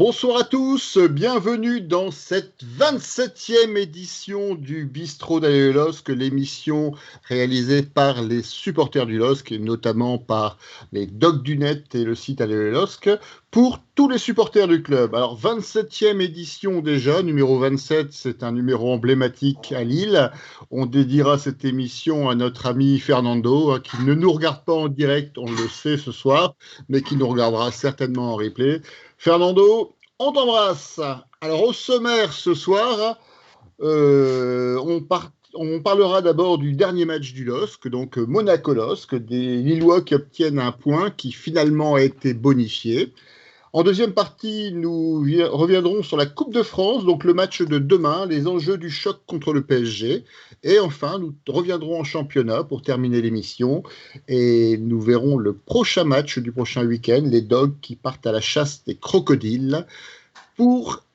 Bonsoir à tous, bienvenue dans cette 27e édition du Bistrot d'Allez le LOSC, l'émission réalisée par les supporters du LOSC et notamment par les Dogs du Net et le site Allez le LOSC pour tous les supporters du club. Alors 27e édition déjà, numéro 27, c'est un numéro emblématique à Lille. On dédiera cette émission à notre ami Fernando, qui ne nous regarde pas en direct, on le sait ce soir, mais qui nous regardera certainement en replay. Fernando, on t'embrasse. Alors au sommaire ce soir, on parlera d'abord du dernier match du LOSC, donc Monaco-LOSC, des Lillois qui obtiennent un point qui finalement a été bonifié. En deuxième partie, nous reviendrons sur la Coupe de France, donc le match de demain, les enjeux du choc contre le PSG. Et enfin, nous reviendrons en championnat pour terminer l'émission. Et nous verrons le prochain match du prochain week-end, les Dogs qui partent à la chasse des crocodiles. Pour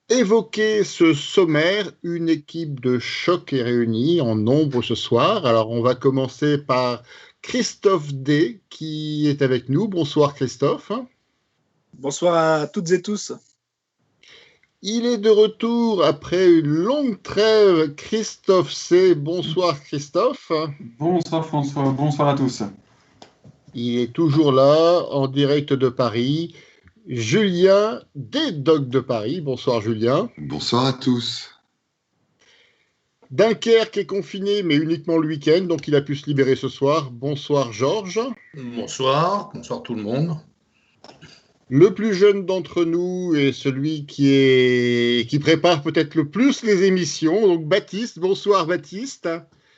évoquer ce sommaire, une équipe de choc est réunie en nombre ce soir. Alors, on va commencer par Christophe D, qui est avec nous. Bonsoir Christophe. Bonsoir à toutes et tous. Il est de retour après une longue trêve, Christophe C. Bonsoir Christophe. Bonsoir François, bonsoir à tous. Il est toujours là, en direct de Paris. Julien des Dogs de Paris. Bonsoir Julien. Bonsoir à tous. Dunkerque est confiné, mais uniquement le week-end, donc il a pu se libérer ce soir. Bonsoir Georges. Bonsoir tout le monde. Le plus jeune d'entre nous est celui qui prépare peut-être le plus les émissions, donc Baptiste. Bonsoir Baptiste.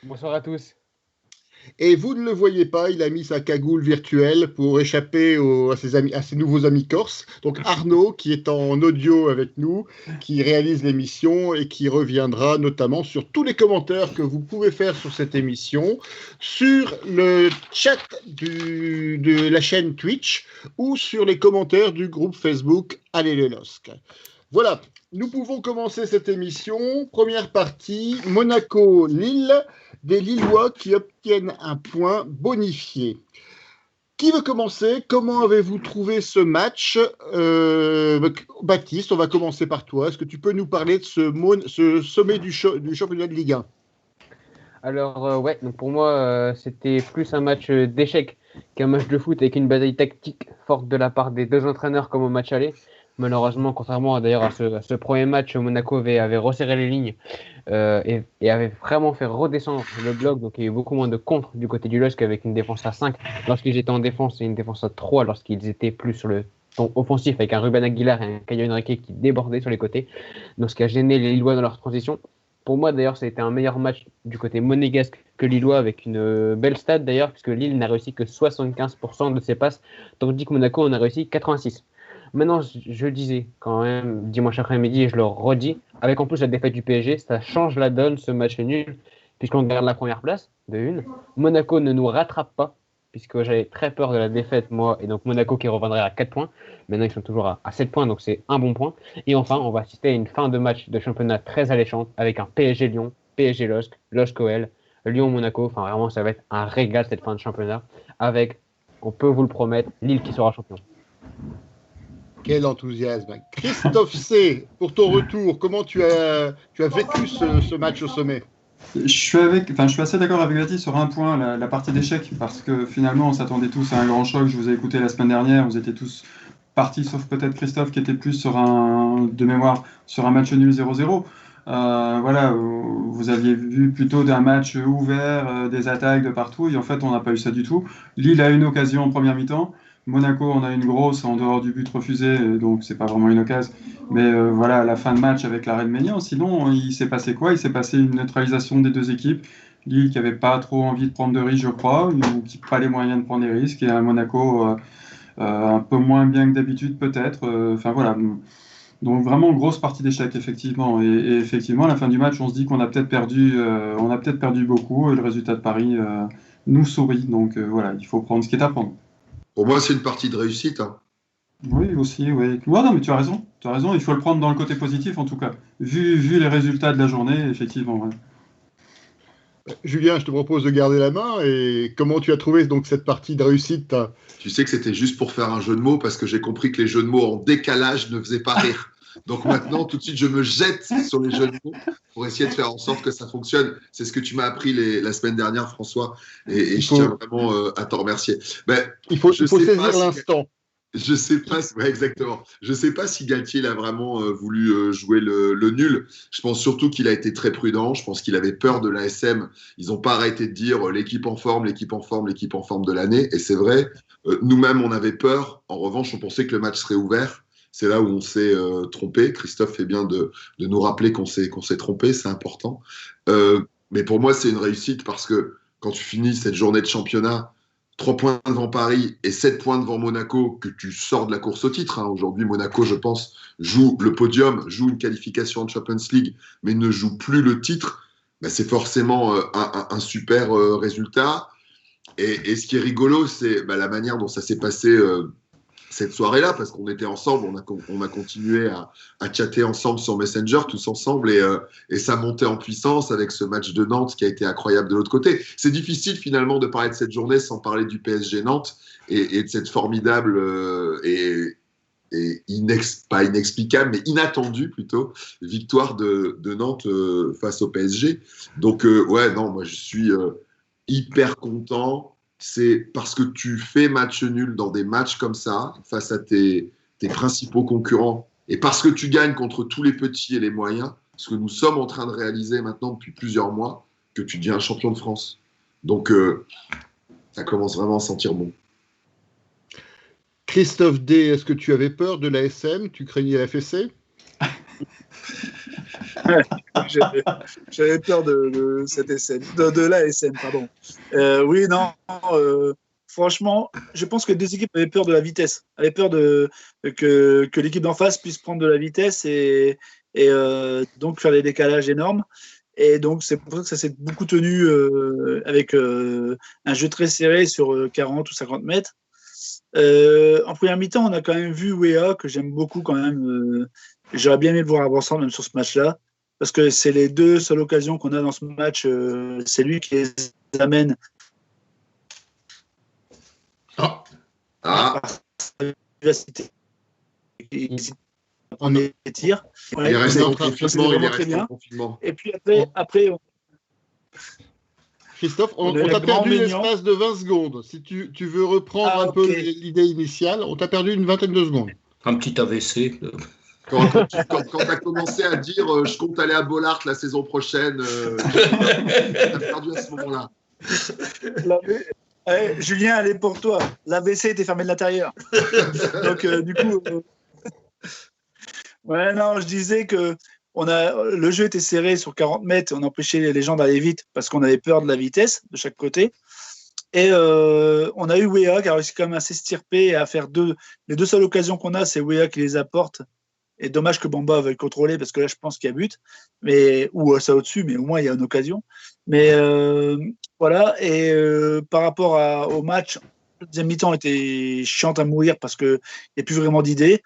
Bonsoir à tous. Et vous ne le voyez pas, il a mis sa cagoule virtuelle pour échapper à ses nouveaux amis corses. Donc Arnaud, qui est en audio avec nous, qui réalise l'émission et qui reviendra notamment sur tous les commentaires que vous pouvez faire sur cette émission, sur le chat de la chaîne Twitch ou sur les commentaires du groupe Facebook Allez le LOSC. Voilà, nous pouvons commencer cette émission. Première partie, Monaco-Lille. Des Lillois qui obtiennent un point bonifié. Qui veut commencer? Comment avez-vous trouvé ce match? Baptiste, on va commencer par toi. Est-ce que tu peux nous parler de ce sommet du championnat de Ligue 1? Alors, donc pour moi, c'était plus un match d'échecs qu'un match de foot avec une bataille tactique forte de la part des deux entraîneurs comme au match aller. Malheureusement, contrairement d'ailleurs à ce premier match, Monaco avait resserré les lignes et avait vraiment fait redescendre le bloc. Donc il y a eu beaucoup moins de contre du côté du LOSC avec une défense à 5 lorsqu'ils étaient en défense et une défense à 3 lorsqu'ils étaient plus sur le ton offensif avec un Ruben Aguilar et un Caio Henrique qui débordaient sur les côtés. Donc ce qui a gêné les Lillois dans leur transition. Pour moi d'ailleurs, ça a été un meilleur match du côté monégasque que Lillois avec une belle stat d'ailleurs puisque Lille n'a réussi que 75% de ses passes tandis que Monaco en a réussi 86%. Maintenant, je le disais quand même dimanche après-midi et je le redis, avec en plus la défaite du PSG, ça change la donne ce match nul, puisqu'on garde la première place de une. Monaco ne nous rattrape pas, puisque j'avais très peur de la défaite, moi, et donc Monaco qui reviendrait à 4 points. Maintenant, ils sont toujours à 7 points, donc c'est un bon point. Et enfin, on va assister à une fin de match de championnat très alléchante, avec un PSG-Lyon, PSG-LOSC, LOSC-OL, Lyon-Monaco. Enfin, vraiment, ça va être un régal cette fin de championnat, avec, on peut vous le promettre, Lille qui sera champion. Quel enthousiasme. Christophe C, pour ton retour, comment tu as vécu ce match au sommet? Je suis assez d'accord avec Baptiste sur un point, la partie d'échecs, parce que finalement on s'attendait tous à un grand choc. Je vous ai écouté la semaine dernière, vous étiez tous partis, sauf peut-être Christophe qui était plus sur un match nul 0-0. Voilà, vous aviez vu plutôt d'un match ouvert, des attaques de partout, et en fait on n'a pas eu ça du tout. Lille a une occasion en première mi-temps. Monaco, on a une grosse en dehors du but refusé, donc c'est pas vraiment une occasion. Mais voilà, à la fin de match avec l'arrêt de Maignan, sinon il s'est passé quoi? Il s'est passé une neutralisation des deux équipes. Lille qui avait pas trop envie de prendre de risques, je crois, ou qui n'a pas les moyens de prendre des risques, et un Monaco un peu moins bien que d'habitude peut-être. Enfin voilà. Donc vraiment grosse partie d'échec effectivement. Et effectivement, à la fin du match, on se dit qu'on a peut-être perdu beaucoup, et le résultat de Paris nous sourit. Donc voilà, il faut prendre ce qui est à prendre. Pour moi, c'est une partie de réussite. Oui, aussi, oui. Ouais, non, mais tu as raison, il faut le prendre dans le côté positif en tout cas. Vu les résultats de la journée, effectivement. Julien, je te propose de garder la main. Et comment tu as trouvé donc cette partie de réussite? Tu sais que c'était juste pour faire un jeu de mots parce que j'ai compris que les jeux de mots en décalage ne faisaient pas rire. Donc maintenant, tout de suite, je me jette sur les jeux de mots pour essayer de faire en sorte que ça fonctionne. C'est ce que tu m'as appris la semaine dernière, François, et je tiens vraiment à t'en remercier. Il faut saisir l'instant. Je sais pas, ouais, exactement. Je sais pas si Galtier a vraiment voulu jouer le nul. Je pense surtout qu'il a été très prudent. Je pense qu'il avait peur de l'ASM. Ils n'ont pas arrêté de dire l'équipe en forme, l'équipe en forme, l'équipe en forme de l'année. Et c'est vrai, nous-mêmes, on avait peur. En revanche, on pensait que le match serait ouvert. C'est là où on s'est trompé. Christophe fait bien de nous rappeler qu'on s'est trompé. C'est important. Mais pour moi, c'est une réussite parce que quand tu finis cette journée de championnat, 3 points devant Paris et 7 points devant Monaco, que tu sors de la course au titre. Aujourd'hui, Monaco, je pense, joue le podium, joue une qualification en Champions League, mais ne joue plus le titre. C'est forcément un super résultat. Et ce qui est rigolo, c'est la manière dont ça s'est passé cette soirée-là, parce qu'on était ensemble, on a continué à chatter ensemble sur Messenger, tous ensemble, et ça montait en puissance avec ce match de Nantes qui a été incroyable de l'autre côté. C'est difficile finalement de parler de cette journée sans parler du PSG Nantes et de cette formidable pas inexplicable, mais inattendue plutôt, victoire de Nantes face au PSG. Donc moi je suis hyper content. C'est parce que tu fais match nul dans des matchs comme ça, face à tes principaux concurrents, et parce que tu gagnes contre tous les petits et les moyens, ce que nous sommes en train de réaliser maintenant depuis plusieurs mois, que tu deviens champion de France. Donc, ça commence vraiment à sentir bon. Christophe D, est-ce que tu avais peur de l'ASM? Tu craignais la fessée? J'avais peur de cette SM, de l'ASM, pardon. Oui, non. Franchement, je pense que les deux équipes avaient peur de la vitesse, avaient peur que l'équipe d'en face puisse prendre de la vitesse et donc faire des décalages énormes. Et donc, c'est pour ça que ça s'est beaucoup tenu avec un jeu très serré sur 40 ou 50 mètres. En première mi-temps, on a quand même vu Weah, que j'aime beaucoup quand même. J'aurais bien aimé le voir à Brassens, même sur ce match-là, parce que c'est les deux seules occasions qu'on a dans ce match. C'est lui qui les amène. On est tir. Il est resté en confinement. Et puis après Christophe, on t'a perdu l'espace de 20 secondes. Si tu veux reprendre un peu l'idée initiale, on t'a perdu une vingtaine de secondes. Un petit AVC. Quand tu as commencé à dire je compte aller à Bollaert la saison prochaine, tu as perdu à ce moment-là. Julien, elle est pour toi. L'AVC était fermé de l'intérieur. Donc, du coup. Je disais que le jeu était serré sur 40 mètres. On empêchait les gens d'aller vite parce qu'on avait peur de la vitesse de chaque côté. Et on a eu Weah qui a réussi quand même à s'estirper et à faire les deux seules occasions qu'on a, c'est Weah qui les apporte. Et dommage que Bamba veuille contrôler parce que là, je pense qu'il y a but, ou ça au-dessus, mais au moins il y a une occasion. Mais voilà. Et par rapport au match, la deuxième mi-temps était chiante à mourir parce qu'il n'y a plus vraiment d'idées.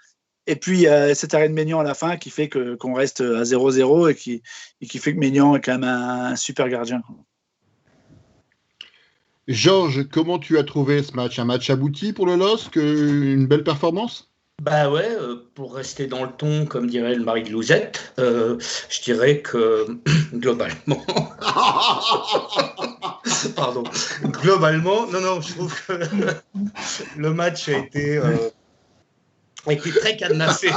Et puis il y a cet arrêt de Maignan à la fin qui fait qu'on reste à 0-0 et qui fait que Maignan est quand même un super gardien. Georges, comment tu as trouvé ce match? Un match abouti pour le LOSC? Une belle performance? Pour rester dans le ton, comme dirait le mari de Louzette, je dirais que globalement, je trouve que le match a été très cadenassé.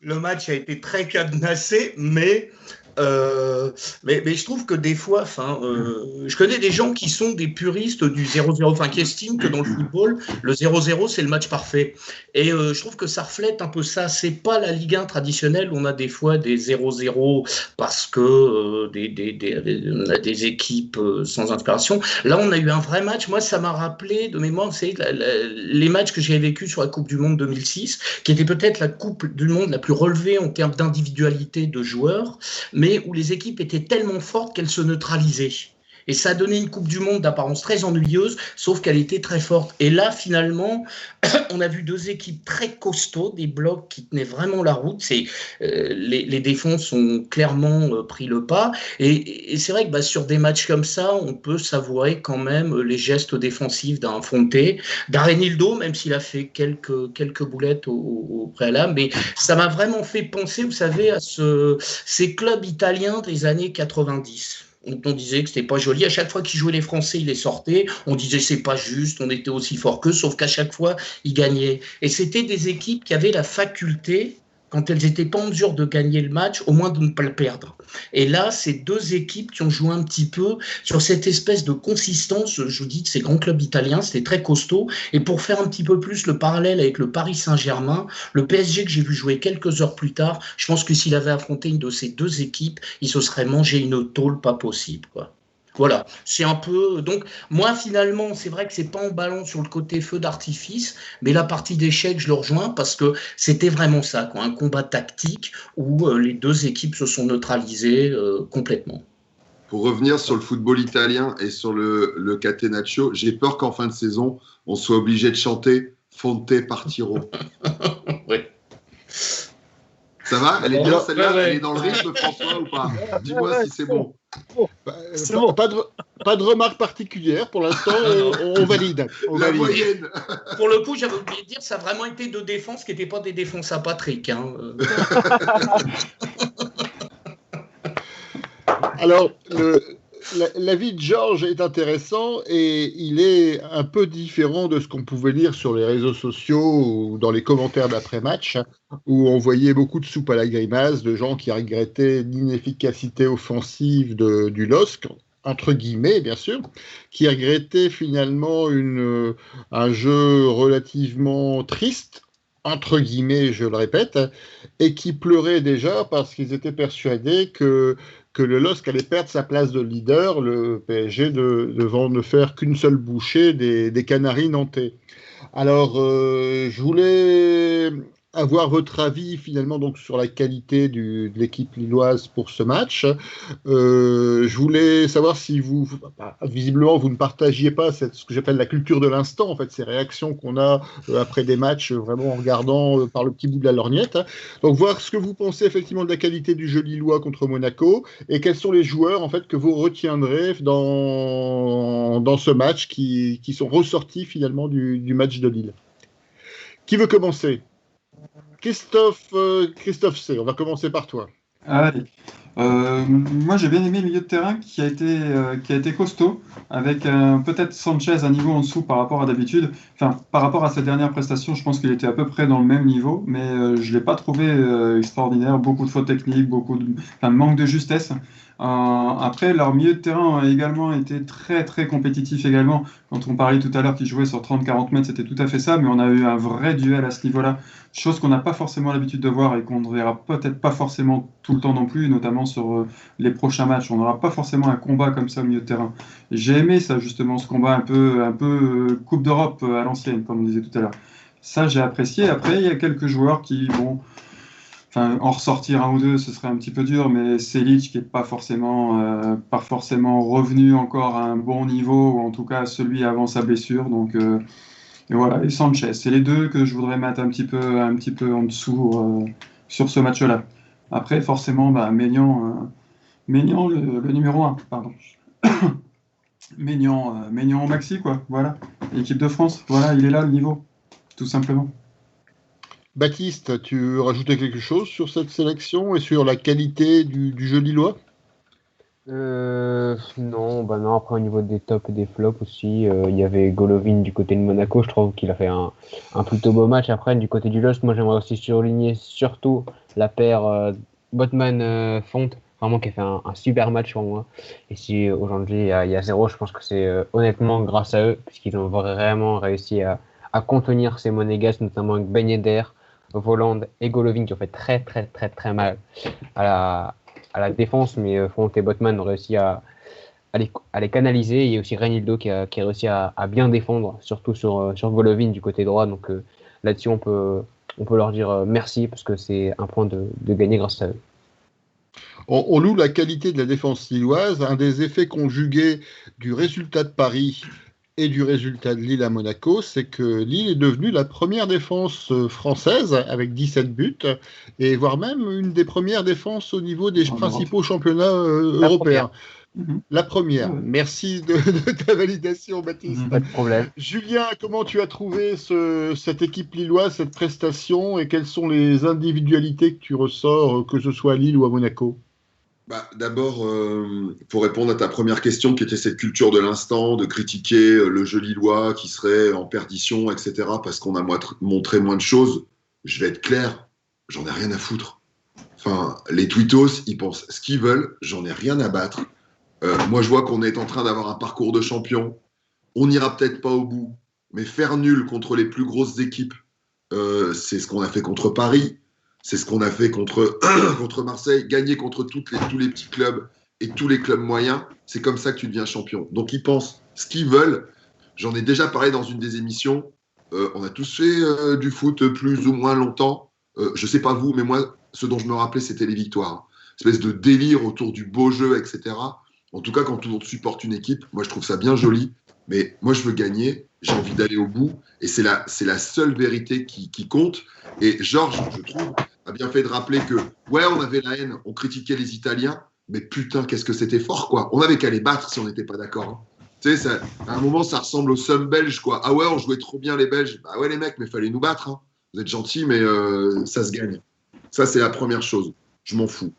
Le match a été très cadenassé, mais je trouve que des fois, je connais des gens qui sont des puristes du 0-0, qui estiment que dans le football, le 0-0, c'est le match parfait. Et je trouve que ça reflète un peu ça. C'est pas la Ligue 1 traditionnelle où on a des fois des 0-0 parce que on a des équipes sans inspiration. Là, on a eu un vrai match. Moi, ça m'a rappelé de mémoire, vous savez, les matchs que j'ai vécus sur la Coupe du Monde 2006, qui était peut-être la Coupe du Monde la plus relevée en termes d'individualité de joueurs, mais où les équipes étaient tellement fortes qu'elles se neutralisaient. Et ça a donné une Coupe du Monde d'apparence très ennuyeuse, sauf qu'elle était très forte. Et là, finalement, on a vu deux équipes très costauds, des blocs qui tenaient vraiment la route. Les défenses ont clairement pris le pas. Et c'est vrai que sur des matchs comme ça, on peut savourer quand même les gestes défensifs d'un Fonté, d'Arenildo, même s'il a fait quelques boulettes au préalable. Mais ça m'a vraiment fait penser, vous savez, à ces clubs italiens des années 90. On disait que c'était pas joli. À chaque fois qu'ils jouaient les Français, ils les sortaient. On disait c'est pas juste, on était aussi fort qu'eux, sauf qu'à chaque fois, ils gagnaient. Et c'était des équipes qui avaient la faculté, quand elles n'étaient pas en mesure de gagner le match, au moins de ne pas le perdre. Et là, c'est deux équipes qui ont joué un petit peu sur cette espèce de consistance, je vous dis, de ces grands clubs italiens, c'était très costaud. Et pour faire un petit peu plus le parallèle avec le Paris Saint-Germain, le PSG que j'ai vu jouer quelques heures plus tard, je pense que s'il avait affronté une de ces deux équipes, il se serait mangé une tôle pas possible, quoi. Voilà, c'est un peu. Donc, moi, finalement, c'est vrai que c'est pas emballant sur le côté feu d'artifice, mais la partie d'échecs, je le rejoins parce que c'était vraiment ça, quoi, un combat tactique où les deux équipes se sont neutralisées complètement. Pour revenir sur le football italien et sur le Catenaccio, j'ai peur qu'en fin de saison, on soit obligé de chanter Fonte Partiro. Oui. Ça va? Elle est bien celle-là? Elle est dans le rythme, François, ou pas? Dis-moi si c'est bon. C'est bon. Pas de remarque particulière pour l'instant, on valide. Moyenne. Pour le coup, j'avais oublié de dire, ça a vraiment été deux défenses qui n'étaient pas des défenses à Patrick. Hein. Alors, l'avis de Georges est intéressant et il est un peu différent de ce qu'on pouvait lire sur les réseaux sociaux ou dans les commentaires d'après-match, où on voyait beaucoup de soupe à la grimace, de gens qui regrettaient l'inefficacité offensive du LOSC, entre guillemets bien sûr, qui regrettaient finalement un jeu relativement triste, entre guillemets, je le répète, et qui pleuraient déjà parce qu'ils étaient persuadés que le LOSC allait perdre sa place de leader, le PSG devant ne faire qu'une seule bouchée des Canaries nantais. Alors, je voulais avoir votre avis finalement donc sur la qualité de l'équipe lilloise pour ce match. Je voulais savoir si visiblement vous ne partagiez pas ce que j'appelle la culture de l'instant, en fait, ces réactions qu'on a après des matchs vraiment en regardant par le petit bout de la lorgnette. Donc voir ce que vous pensez effectivement de la qualité du jeu lillois contre Monaco et quels sont les joueurs en fait que vous retiendrez dans ce match qui sont ressortis finalement du match de Lille. Qui veut commencer? Christophe C, on va commencer par toi. Allez. Moi j'ai bien aimé le milieu de terrain qui a été costaud, avec peut-être Sanchez un niveau en dessous par rapport à d'habitude. Enfin, par rapport à sa dernière prestation, je pense qu'il était à peu près dans le même niveau, mais je ne l'ai pas trouvé extraordinaire. Beaucoup de fautes techniques, manque de justesse. Après, leur milieu de terrain a également été très très compétitif également. Quand on parlait tout à l'heure qu'ils jouaient sur 30-40 mètres, c'était tout à fait ça, mais on a eu un vrai duel à ce niveau-là, chose qu'on n'a pas forcément l'habitude de voir et qu'on ne verra peut-être pas forcément tout le temps non plus, notamment sur les prochains matchs. On n'aura pas forcément un combat comme ça au milieu de terrain. J'ai aimé ça justement, ce combat un peu Coupe d'Europe à l'ancienne, comme on disait tout à l'heure. Ça, j'ai apprécié. Après, il y a quelques joueurs qui, en ressortir un ou deux, ce serait un petit peu dur, mais Selic qui n'est pas forcément revenu encore à un bon niveau, ou en tout cas celui avant sa blessure. Donc, et voilà, et Sanchez, c'est les deux que je voudrais mettre un petit peu en dessous sur ce match-là. Après, forcément, Maignan, le numéro 1, pardon. Maignan Maxi, quoi, voilà. L'équipe de France, voilà, il est là, le niveau, tout simplement. Baptiste, tu rajoutais quelque chose sur cette sélection et sur la qualité du jeu lillois? Non, après au niveau des tops et des flops aussi, il y avait Golovin du côté de Monaco, je trouve qu'il a fait un plutôt beau match. Après du côté du LOSC, moi j'aimerais aussi souligner surtout la paire Botman-Fonte, vraiment qui a fait un super match pour moi. Et si aujourd'hui il y a 0, je pense que c'est honnêtement grâce à eux, puisqu'ils ont vraiment réussi à contenir ces monégasques, notamment avec Ben Yedder, Voland et Golovin qui ont fait très très très très mal à la défense, mais Fonte et Botman ont réussi à les canaliser. Il y a aussi Reinildo qui a réussi à bien défendre, surtout sur Golovin du côté droit. Donc là-dessus, on peut leur dire merci parce que c'est un point de gagner grâce à eux. On loue la qualité de la défense lilloise. Un des effets conjugués du résultat de Paris et du résultat de Lille à Monaco, c'est que Lille est devenue la première défense française avec 17 buts, et voire même une des premières défenses au niveau des principaux championnats européens. La première. Merci de ta validation, Baptiste. Pas de problème. Julien, comment tu as trouvé cette équipe lilloise, cette prestation, et quelles sont les individualités que tu ressors, que ce soit à Lille ou à Monaco? D'abord, pour répondre à ta première question, qui était cette culture de l'instant, de critiquer le jeu lillois qui serait en perdition, etc., parce qu'on a montré moins de choses, je vais être clair, j'en ai rien à foutre. Enfin, les twittos, ils pensent ce qu'ils veulent, j'en ai rien à battre. Moi, je vois qu'on est en train d'avoir un parcours de champion. On n'ira peut-être pas au bout, mais faire nul contre les plus grosses équipes, c'est ce qu'on a fait contre Paris. C'est ce qu'on a fait contre Marseille, gagner contre tous les petits clubs et tous les clubs moyens, c'est comme ça que tu deviens champion. Donc ils pensent ce qu'ils veulent. J'en ai déjà parlé dans une des émissions. On a tous fait du foot plus ou moins longtemps. Je sais pas vous, mais moi, ce dont je me rappelais, c'était les victoires. Espèce de délire autour du beau jeu, etc. En tout cas, quand on supporte une équipe, moi je trouve ça bien joli. Mais moi, je veux gagner, j'ai envie d'aller au bout, et c'est la seule vérité qui compte. Et Georges, je trouve, a bien fait de rappeler que, ouais, on avait la haine, on critiquait les Italiens, mais putain, qu'est-ce que c'était fort, quoi. On avait qu'à les battre si on n'était pas d'accord. Hein. Tu sais, à un moment, ça ressemble au Somme belge, quoi. Ah ouais, on jouait trop bien les Belges. Bah ouais, les mecs, mais fallait nous battre. Hein. Vous êtes gentils, mais ça se gagne. Ça, c'est la première chose. Je m'en fous.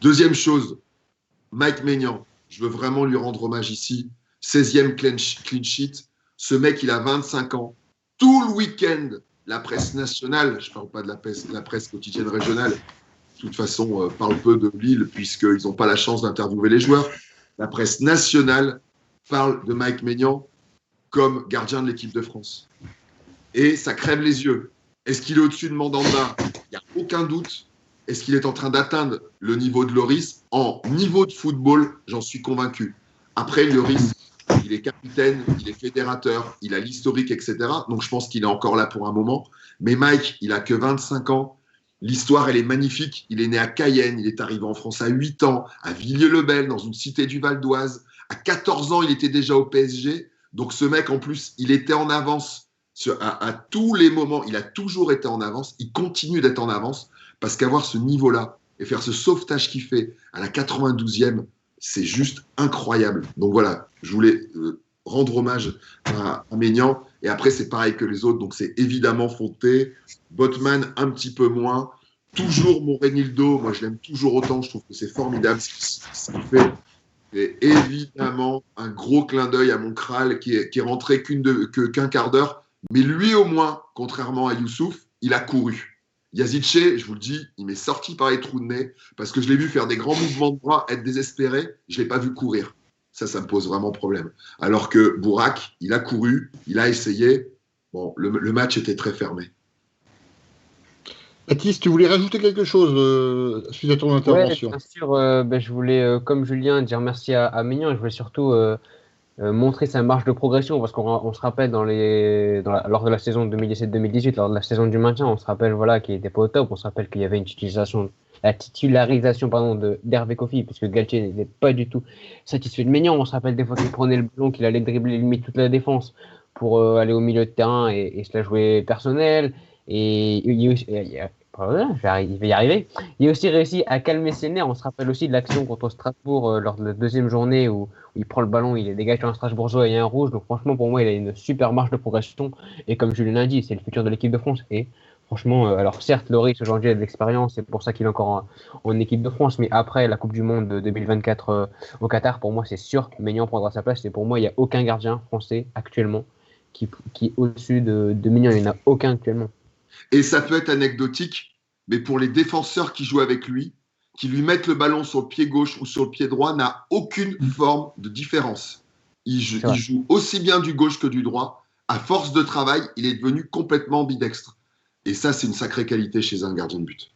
Deuxième chose, Mike Maignan, je veux vraiment lui rendre hommage ici. 16e clean sheet. Ce mec, il a 25 ans. Tout le week-end, la presse nationale, je ne parle pas de la presse quotidienne régionale, de toute façon, parle peu de Lille, puisqu'ils n'ont pas la chance d'interviewer les joueurs. La presse nationale parle de Mike Maignan comme gardien de l'équipe de France. Et ça crève les yeux. Est-ce qu'il est au-dessus de Mandanda? Il n'y a aucun doute. Est-ce qu'il est en train d'atteindre le niveau de Lloris? En niveau de football, j'en suis convaincu. Après, Lloris, il est capitaine, il est fédérateur, il a l'historique, etc. Donc, je pense qu'il est encore là pour un moment. Mais Mike, il a que 25 ans. L'histoire, elle est magnifique. Il est né à Cayenne. Il est arrivé en France à 8 ans, à Villiers-le-Bel, dans une cité du Val d'Oise. À 14 ans, il était déjà au PSG. Donc, ce mec, en plus, il était en avance à tous les moments. Il a toujours été en avance. Il continue d'être en avance parce qu'avoir ce niveau-là et faire ce sauvetage qu'il fait à la 92e, c'est juste incroyable. Donc voilà, je voulais rendre hommage à Maignan. Et après, c'est pareil que les autres. Donc c'est évidemment Fonté. Botman, un petit peu moins. Toujours Morenildo. Moi, je l'aime toujours autant. Je trouve que c'est formidable ce qu'il fait. Et évidemment, un gros clin d'œil à Moncral qui est rentré qu'un quart d'heure. Mais lui, au moins, contrairement à Youssouf, il a couru. Yazice, je vous le dis, il m'est sorti par les trous de nez parce que je l'ai vu faire des grands mouvements de bras, être désespéré. Je ne l'ai pas vu courir. Ça me pose vraiment problème. Alors que Bourak, il a couru, il a essayé. Bon, le match était très fermé. Baptiste, tu voulais rajouter quelque chose suite à ton intervention? Ouais, bien sûr. Je voulais, comme Julien, dire merci à Maignan. Je voulais surtout montrer sa marge de progression parce qu'on se rappelle lors de la saison 2017-2018, lors de la saison du maintien, on se rappelle qu'il n'était pas au top. On se rappelle qu'il y avait la titularisation d'Hervé Kofi, puisque Galtier n'était pas du tout satisfait de Maignan. On se rappelle des fois qu'il prenait le ballon, qu'il allait dribbler limite toute la défense pour aller au milieu de terrain et se la jouer personnelle. Et je vais y arriver. Il a aussi réussi à calmer ses nerfs. On se rappelle aussi de l'action contre Strasbourg lors de la deuxième journée où il prend le ballon, il est dégagé un Strasbourgeois et il y a un rouge. Donc franchement, pour moi, il a une super marge de progression. Et comme Julien l'a dit, c'est le futur de l'équipe de France. Et franchement, alors certes, Lloris aujourd'hui a de l'expérience, c'est pour ça qu'il est encore en équipe de France. Mais après la Coupe du Monde de 2024 au Qatar, pour moi, c'est sûr que Maignan prendra sa place. Et pour moi, il n'y a aucun gardien français actuellement qui est au-dessus de Maignan. Il n'y en a aucun actuellement. Et ça peut être anecdotique, mais pour les défenseurs qui jouent avec lui, qui lui mettent le ballon sur le pied gauche ou sur le pied droit, n'a aucune forme de différence. Il joue aussi bien du gauche que du droit. À force de travail, il est devenu complètement ambidextre. Et ça, c'est une sacrée qualité chez un gardien de but.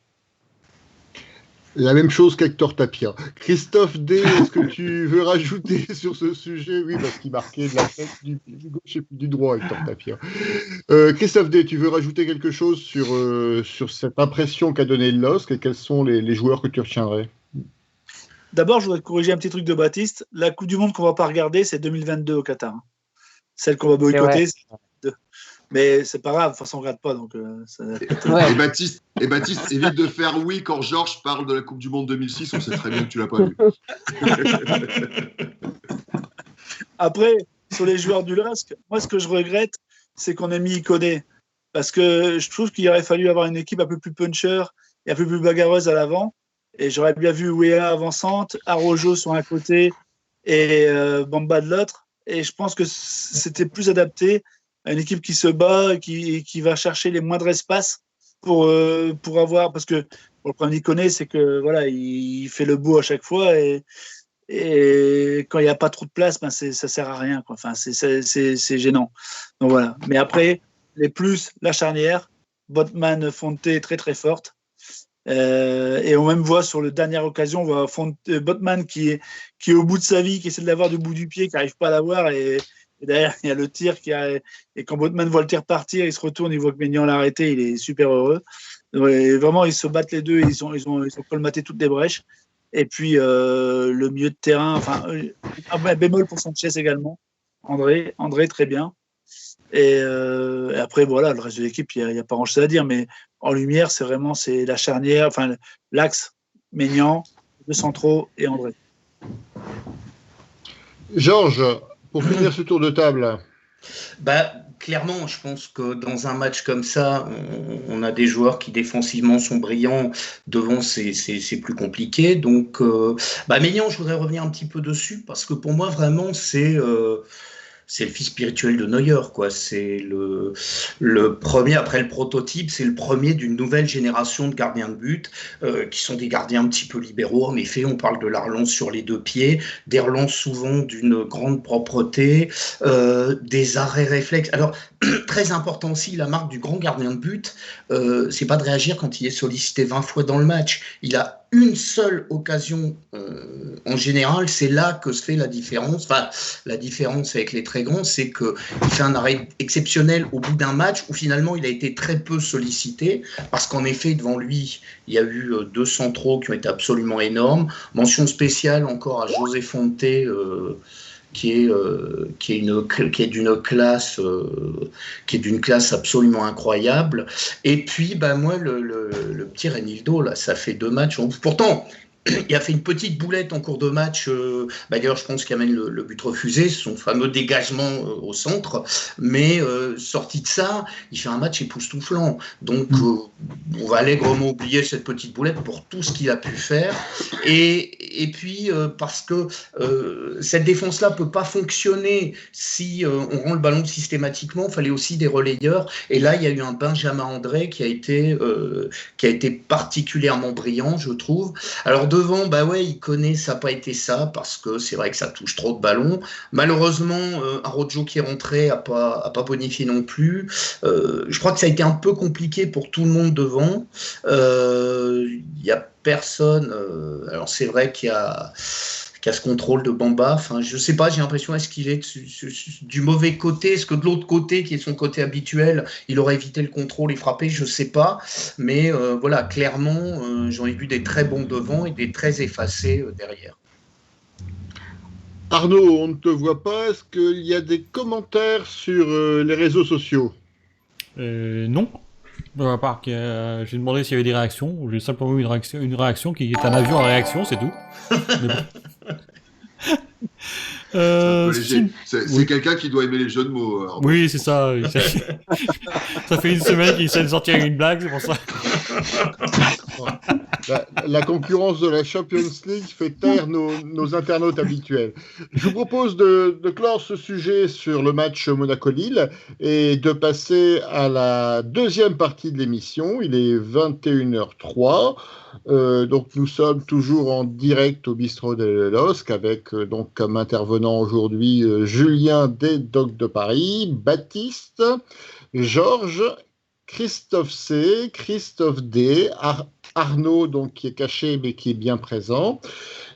La même chose qu'Hector Tapia. Christophe D, est-ce que tu veux rajouter sur ce sujet? Oui, parce qu'il marquait de la tête du gauche et du droit, Hector Tapia. Christophe D, tu veux rajouter quelque chose sur cette impression qu'a donné le LOSC et quels sont les joueurs que tu retiendrais? D'abord, je voudrais corriger un petit truc de Baptiste. La Coupe du Monde qu'on va pas regarder, c'est 2022 au Qatar. Celle qu'on va boycotter, c'est 2022. Mais c'est pas grave, de toute façon, on regarde pas. Donc, Et Baptiste, évite de faire oui quand Georges parle de la Coupe du Monde 2006. On sait très bien que tu l'as pas vu. Après, sur les joueurs du LOSC, moi, ce que je regrette, c'est qu'on ait mis Iconé. Parce que je trouve qu'il aurait fallu avoir une équipe un peu plus puncher et un peu plus bagarreuse à l'avant. Et j'aurais bien vu Wea avançante, Arojo sur un côté et Bamba de l'autre. Et je pense que c'était plus adapté à une équipe qui se bat, qui va chercher les moindres espaces pour avoir. Parce que le problème d'Iconé, c'est que voilà, il fait le beau à chaque fois et quand il n'y a pas trop de place, ben ça sert à rien, quoi. Enfin, c'est gênant. Donc voilà. Mais après, les plus, la charnière, Botman, Fonte très très forte. Et on même voit sur la dernière occasion, on voit Botman qui est au bout de sa vie, qui essaie de l'avoir du bout du pied, qui n'arrive pas à l'avoir. Et derrière, il y a le tir et quand Botman voit le tir partir, il se retourne, il voit que Maignan l'a arrêté, il est super heureux. Et vraiment, ils se battent les deux, ils ont colmaté toutes les brèches. Et puis le milieu de terrain, enfin un bémol pour Sanchez également. André très bien. Et après voilà, le reste de l'équipe, il n'y a pas grand chose à dire, mais en lumière, c'est la charnière, enfin l'axe Maignan, le centraux et André. Georges, pour finir ce tour de table. Clairement, je pense que dans un match comme ça, on a des joueurs qui défensivement sont brillants. Devant, c'est plus compliqué. Donc, Maignan, je voudrais revenir un petit peu dessus parce que pour moi, vraiment, c'est le fils spirituel de Neuer, quoi. C'est le premier, après le prototype, c'est le premier d'une nouvelle génération de gardiens de but qui sont des gardiens un petit peu libéraux. En effet, on parle de la relance sur les deux pieds, des relances souvent d'une grande propreté, des arrêts réflexes. Alors, très important aussi, la marque du grand gardien de but, c'est pas de réagir quand il est sollicité 20 fois dans le match. Il a une seule occasion en général, c'est là que se fait la différence. Enfin, la différence avec les très grands, c'est qu'il fait un arrêt exceptionnel au bout d'un match où finalement il a été très peu sollicité parce qu'en effet, devant lui, il y a eu 2 centraux qui ont été absolument énormes. Mention spéciale encore à José Fonte, qui est d'une classe absolument incroyable. Et puis moi le petit Renildo là, ça fait 2 matchs. Pourtant il a fait une petite boulette en cours de match. D'ailleurs, je pense qu'il amène le but refusé, son fameux dégagement au centre. Mais sorti de ça, il fait un match époustouflant. Donc, on va allègrement oublier cette petite boulette pour tout ce qu'il a pu faire. Et puis, parce que cette défense-là ne peut pas fonctionner si on rend le ballon systématiquement. Il fallait aussi des relayeurs. Et là, il y a eu un Benjamin André qui a été particulièrement brillant, je trouve. Alors, devant, il connaît, ça n'a pas été ça, parce que c'est vrai que ça touche trop de ballons. Malheureusement, Arojo qui est rentré n'a pas bonifié non plus. Je crois que ça a été un peu compliqué pour tout le monde devant. Il n'y a personne. Alors, c'est vrai qu'il y a ce contrôle de Bamba. Enfin, je sais pas, j'ai l'impression, est-ce qu'il est du mauvais côté? Est-ce que de l'autre côté, qui est son côté habituel, il aurait évité le contrôle et frappé? Je sais pas. Mais voilà, clairement, j'en ai vu des très bons devant et des très effacés derrière. Arnaud, on ne te voit pas. Est-ce qu'il y a des commentaires sur les réseaux sociaux? Non. À part que j'ai demandé s'il y avait des réactions. J'ai simplement eu une réaction qui est un avion en réaction, c'est tout. C'est quelqu'un qui doit aimer les jeux de mots. Arnaud. Oui, c'est ça. Ça fait une semaine qu'il essaie de sortir une blague, c'est pour ça. La concurrence de la Champions League fait taire nos internautes habituels. Je vous propose de clore ce sujet sur le match Monaco-Lille et de passer à la deuxième partie de l'émission. Il est 21h03. Donc nous sommes toujours en direct au bistrot de LOSC avec donc comme intervenant aujourd'hui Julien des Docs de Paris, Baptiste, Georges, Christophe C, Christophe D, Arnaud donc qui est caché mais qui est bien présent.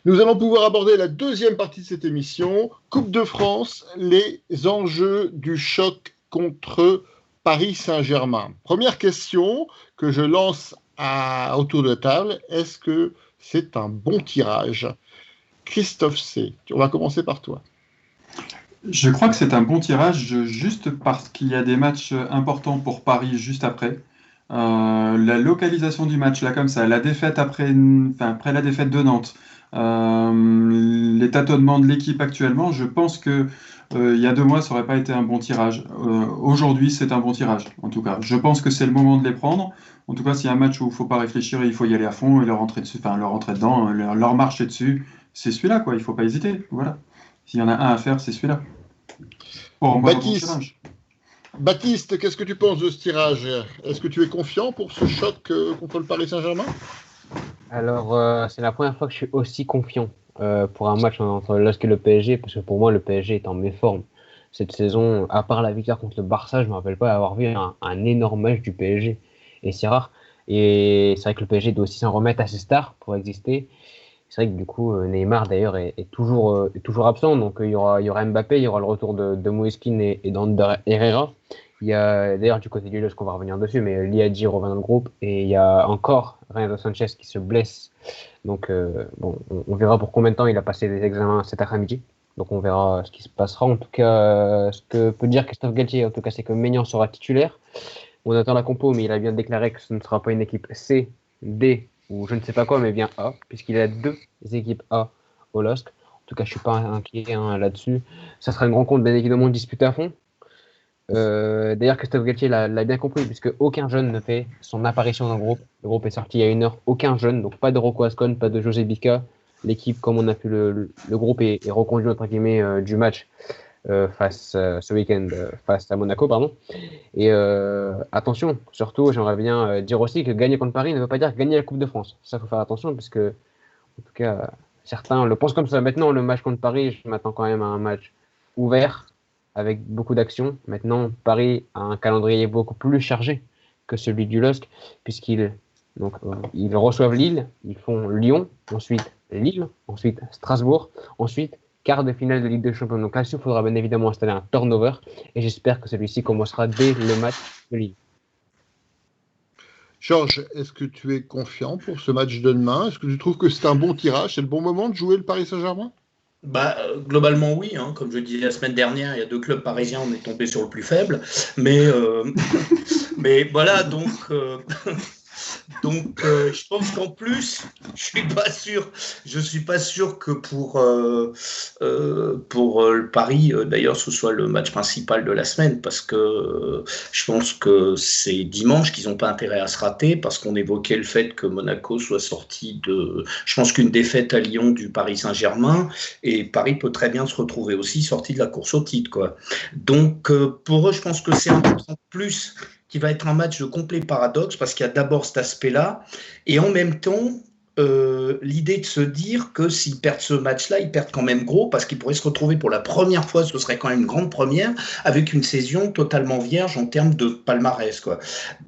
Nous allons pouvoir aborder la deuxième partie de cette émission, Coupe de France, les enjeux du choc contre Paris Saint-Germain. Première question que je lance autour de la table, est-ce que c'est un bon tirage? Christophe C. On va commencer par toi. Je crois que c'est un bon tirage juste parce qu'il y a des matchs importants pour Paris juste après. La localisation du match, là comme ça, la défaite après la défaite de Nantes, les tâtonnements de l'équipe actuellement, je pense que il y a 2 mois, ça n'aurait pas été un bon tirage. Aujourd'hui, c'est un bon tirage, en tout cas. Je pense que c'est le moment de les prendre. En tout cas, s'il y a un match où il ne faut pas réfléchir et il faut y aller à fond et leur rentrer dessus, leur rentrer dedans, leur marcher dessus, c'est celui-là, quoi. Il ne faut pas hésiter. Voilà. S'il y en a un à faire, c'est celui-là. Pour moi, bon tirage. Baptiste, qu'est-ce que tu penses de ce tirage? Est-ce que tu es confiant pour ce choc contre le Paris Saint-Germain? Alors, c'est la première fois que je suis aussi confiant pour un match entre LOSC et le PSG, parce que pour moi, le PSG est en méforme. Cette saison, à part la victoire contre le Barça, je ne me rappelle pas avoir vu un énorme match du PSG. Et c'est rare. Et c'est vrai que le PSG doit aussi s'en remettre à ses stars pour exister. C'est vrai que du coup, Neymar d'ailleurs est toujours absent. Donc il y aura Mbappé, il y aura le retour de Moïse Kean et d'Ander Herrera. Il y a d'ailleurs du côté du LOSC qu'on va revenir dessus, mais Liadji revient dans le groupe. Et il y a encore Renato Sanchez qui se blesse. Donc on verra pour combien de temps il a passé les examens cet après-midi. Donc on verra ce qui se passera. En tout cas, ce que peut dire Christophe Galtier, en tout cas, c'est que Maignan sera titulaire. On attend la compo, mais il a bien déclaré que ce ne sera pas une équipe C, D ou je ne sais pas quoi, mais bien A, puisqu'il a 2 équipes A au LOSC. En tout cas, je ne suis pas inquiet là-dessus. Ça sera une rencontre bien évidemment disputée à fond. D'ailleurs, Christophe Galtier l'a bien compris, puisque aucun jeune ne fait son apparition dans le groupe. Le groupe est sorti il y a 1 heure. Aucun jeune, donc pas de Rocco Ascon, pas de José Bica. L'équipe, comme on a pu le groupe est reconduit entre guillemets du match ce week-end face à Monaco, pardon. Et attention, surtout, j'aimerais bien dire aussi que gagner contre Paris ne veut pas dire gagner la Coupe de France. Ça, il faut faire attention, puisque, en tout cas, certains le pensent comme ça. Maintenant, le match contre Paris, je m'attends quand même à un match ouvert, avec beaucoup d'action. Maintenant, Paris a un calendrier beaucoup plus chargé que celui du LOSC, puisqu'ils reçoivent Lille, ils font Lyon, ensuite Lille, ensuite Strasbourg, ensuite quart de finale de Ligue des Champions. Donc là-dessus, il faudra bien évidemment installer un turnover, et j'espère que celui-ci commencera dès le match de Lille. Georges, est-ce que tu es confiant pour ce match de demain? Est-ce que tu trouves que c'est un bon tirage? C'est le bon moment de jouer le Paris Saint-Germain? Globalement, oui. Comme je disais la semaine dernière, il y a 2 clubs parisiens, on est tombé sur le plus faible. Mais voilà, donc je pense qu'en plus, je suis pas sûr que pour le Paris, d'ailleurs, ce soit le match principal de la semaine, parce que je pense que c'est dimanche qu'ils n'ont pas intérêt à se rater, parce qu'on évoquait le fait que Monaco soit sorti je pense qu'une défaite à Lyon du Paris Saint-Germain, et Paris peut très bien se retrouver aussi sorti de la course au titre, quoi. Donc, pour eux, je pense que c'est un plus qui va être un match de complet paradoxe, parce qu'il y a d'abord cet aspect-là, et en même temps, l'idée de se dire que s'ils perdent ce match-là, ils perdent quand même gros, parce qu'ils pourraient se retrouver pour la première fois, ce serait quand même une grande première, avec une saison totalement vierge en termes de palmarès, quoi.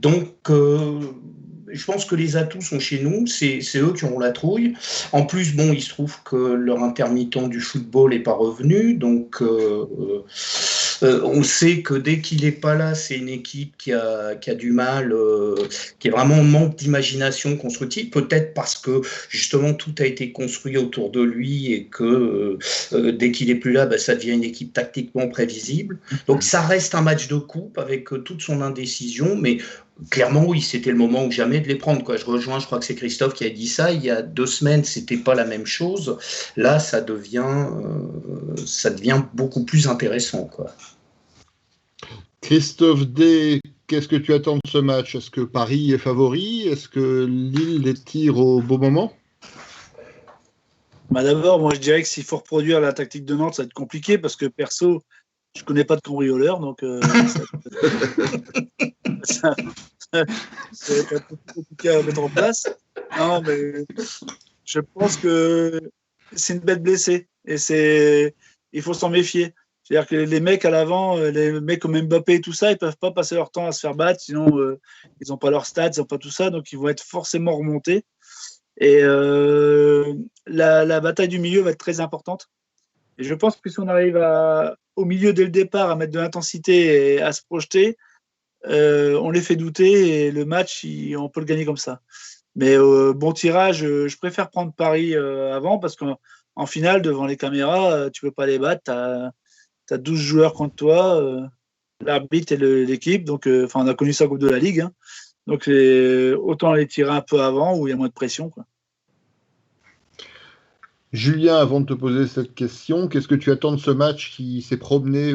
Donc, je pense que les atouts sont chez nous, c'est eux qui auront la trouille. En plus, il se trouve que leur intermittent du football n'est pas revenu, donc on sait que dès qu'il n'est pas là, c'est une équipe qui a du mal, qui est vraiment en manque d'imagination constructive, peut-être parce que justement tout a été construit autour de lui et que dès qu'il n'est plus là, ça devient une équipe tactiquement prévisible. Donc ça reste un match de coupe avec toute son indécision, mais clairement, oui, c'était le moment ou jamais de les prendre, quoi. Je rejoins, je crois que c'est Christophe qui a dit ça. Il y a 2 semaines, c'était pas la même chose. Là, ça devient beaucoup plus intéressant, quoi. Christophe D, qu'est-ce que tu attends de ce match? Est-ce que Paris est favori? Est-ce que Lille les tire au bon moment? D'abord, moi, je dirais que s'il faut reproduire la tactique de Nantes, ça va être compliqué, parce que perso, je connais pas de cambrioleur, donc ça va être un peu compliqué à mettre en place. Non, mais je pense que c'est une bête blessée, et il faut s'en méfier. C'est-à-dire que les mecs à l'avant, les mecs comme Mbappé et tout ça, ils peuvent pas passer leur temps à se faire battre, sinon ils n'ont pas leurs stats, ils n'ont pas tout ça, donc ils vont être forcément remontés. Et la bataille du milieu va être très importante. Et je pense que si on arrive au milieu dès le départ à mettre de l'intensité et à se projeter, on les fait douter, et le match, on peut le gagner comme ça. Mais bon tirage, je préfère prendre Paris avant, parce qu'en en finale, devant les caméras, tu peux pas les battre. Tu as 12 joueurs contre toi, l'arbitre et l'équipe. Donc, on a connu ça au Coupe de la Ligue. Hein. Donc, autant les tirer un peu avant où il y a moins de pression. Quoi. Julien, avant de te poser cette question, qu'est-ce que tu attends de ce match qui s'est promené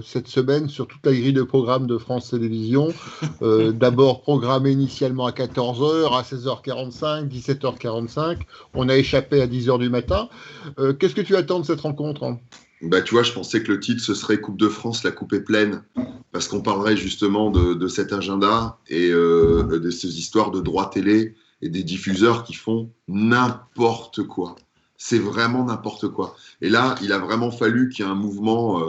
cette semaine sur toute la grille de programme de France Télévisions d'abord programmé initialement à 14h, à 16h45, 17h45. On a échappé à 10h du matin. Qu'est-ce que tu attends de cette rencontre ? Tu vois, je pensais que le titre, ce serait Coupe de France, la coupe est pleine, parce qu'on parlerait justement de cet agenda et de ces histoires de droits télé et des diffuseurs qui font n'importe quoi. C'est vraiment n'importe quoi. Et là, il a vraiment fallu qu'il y ait un mouvement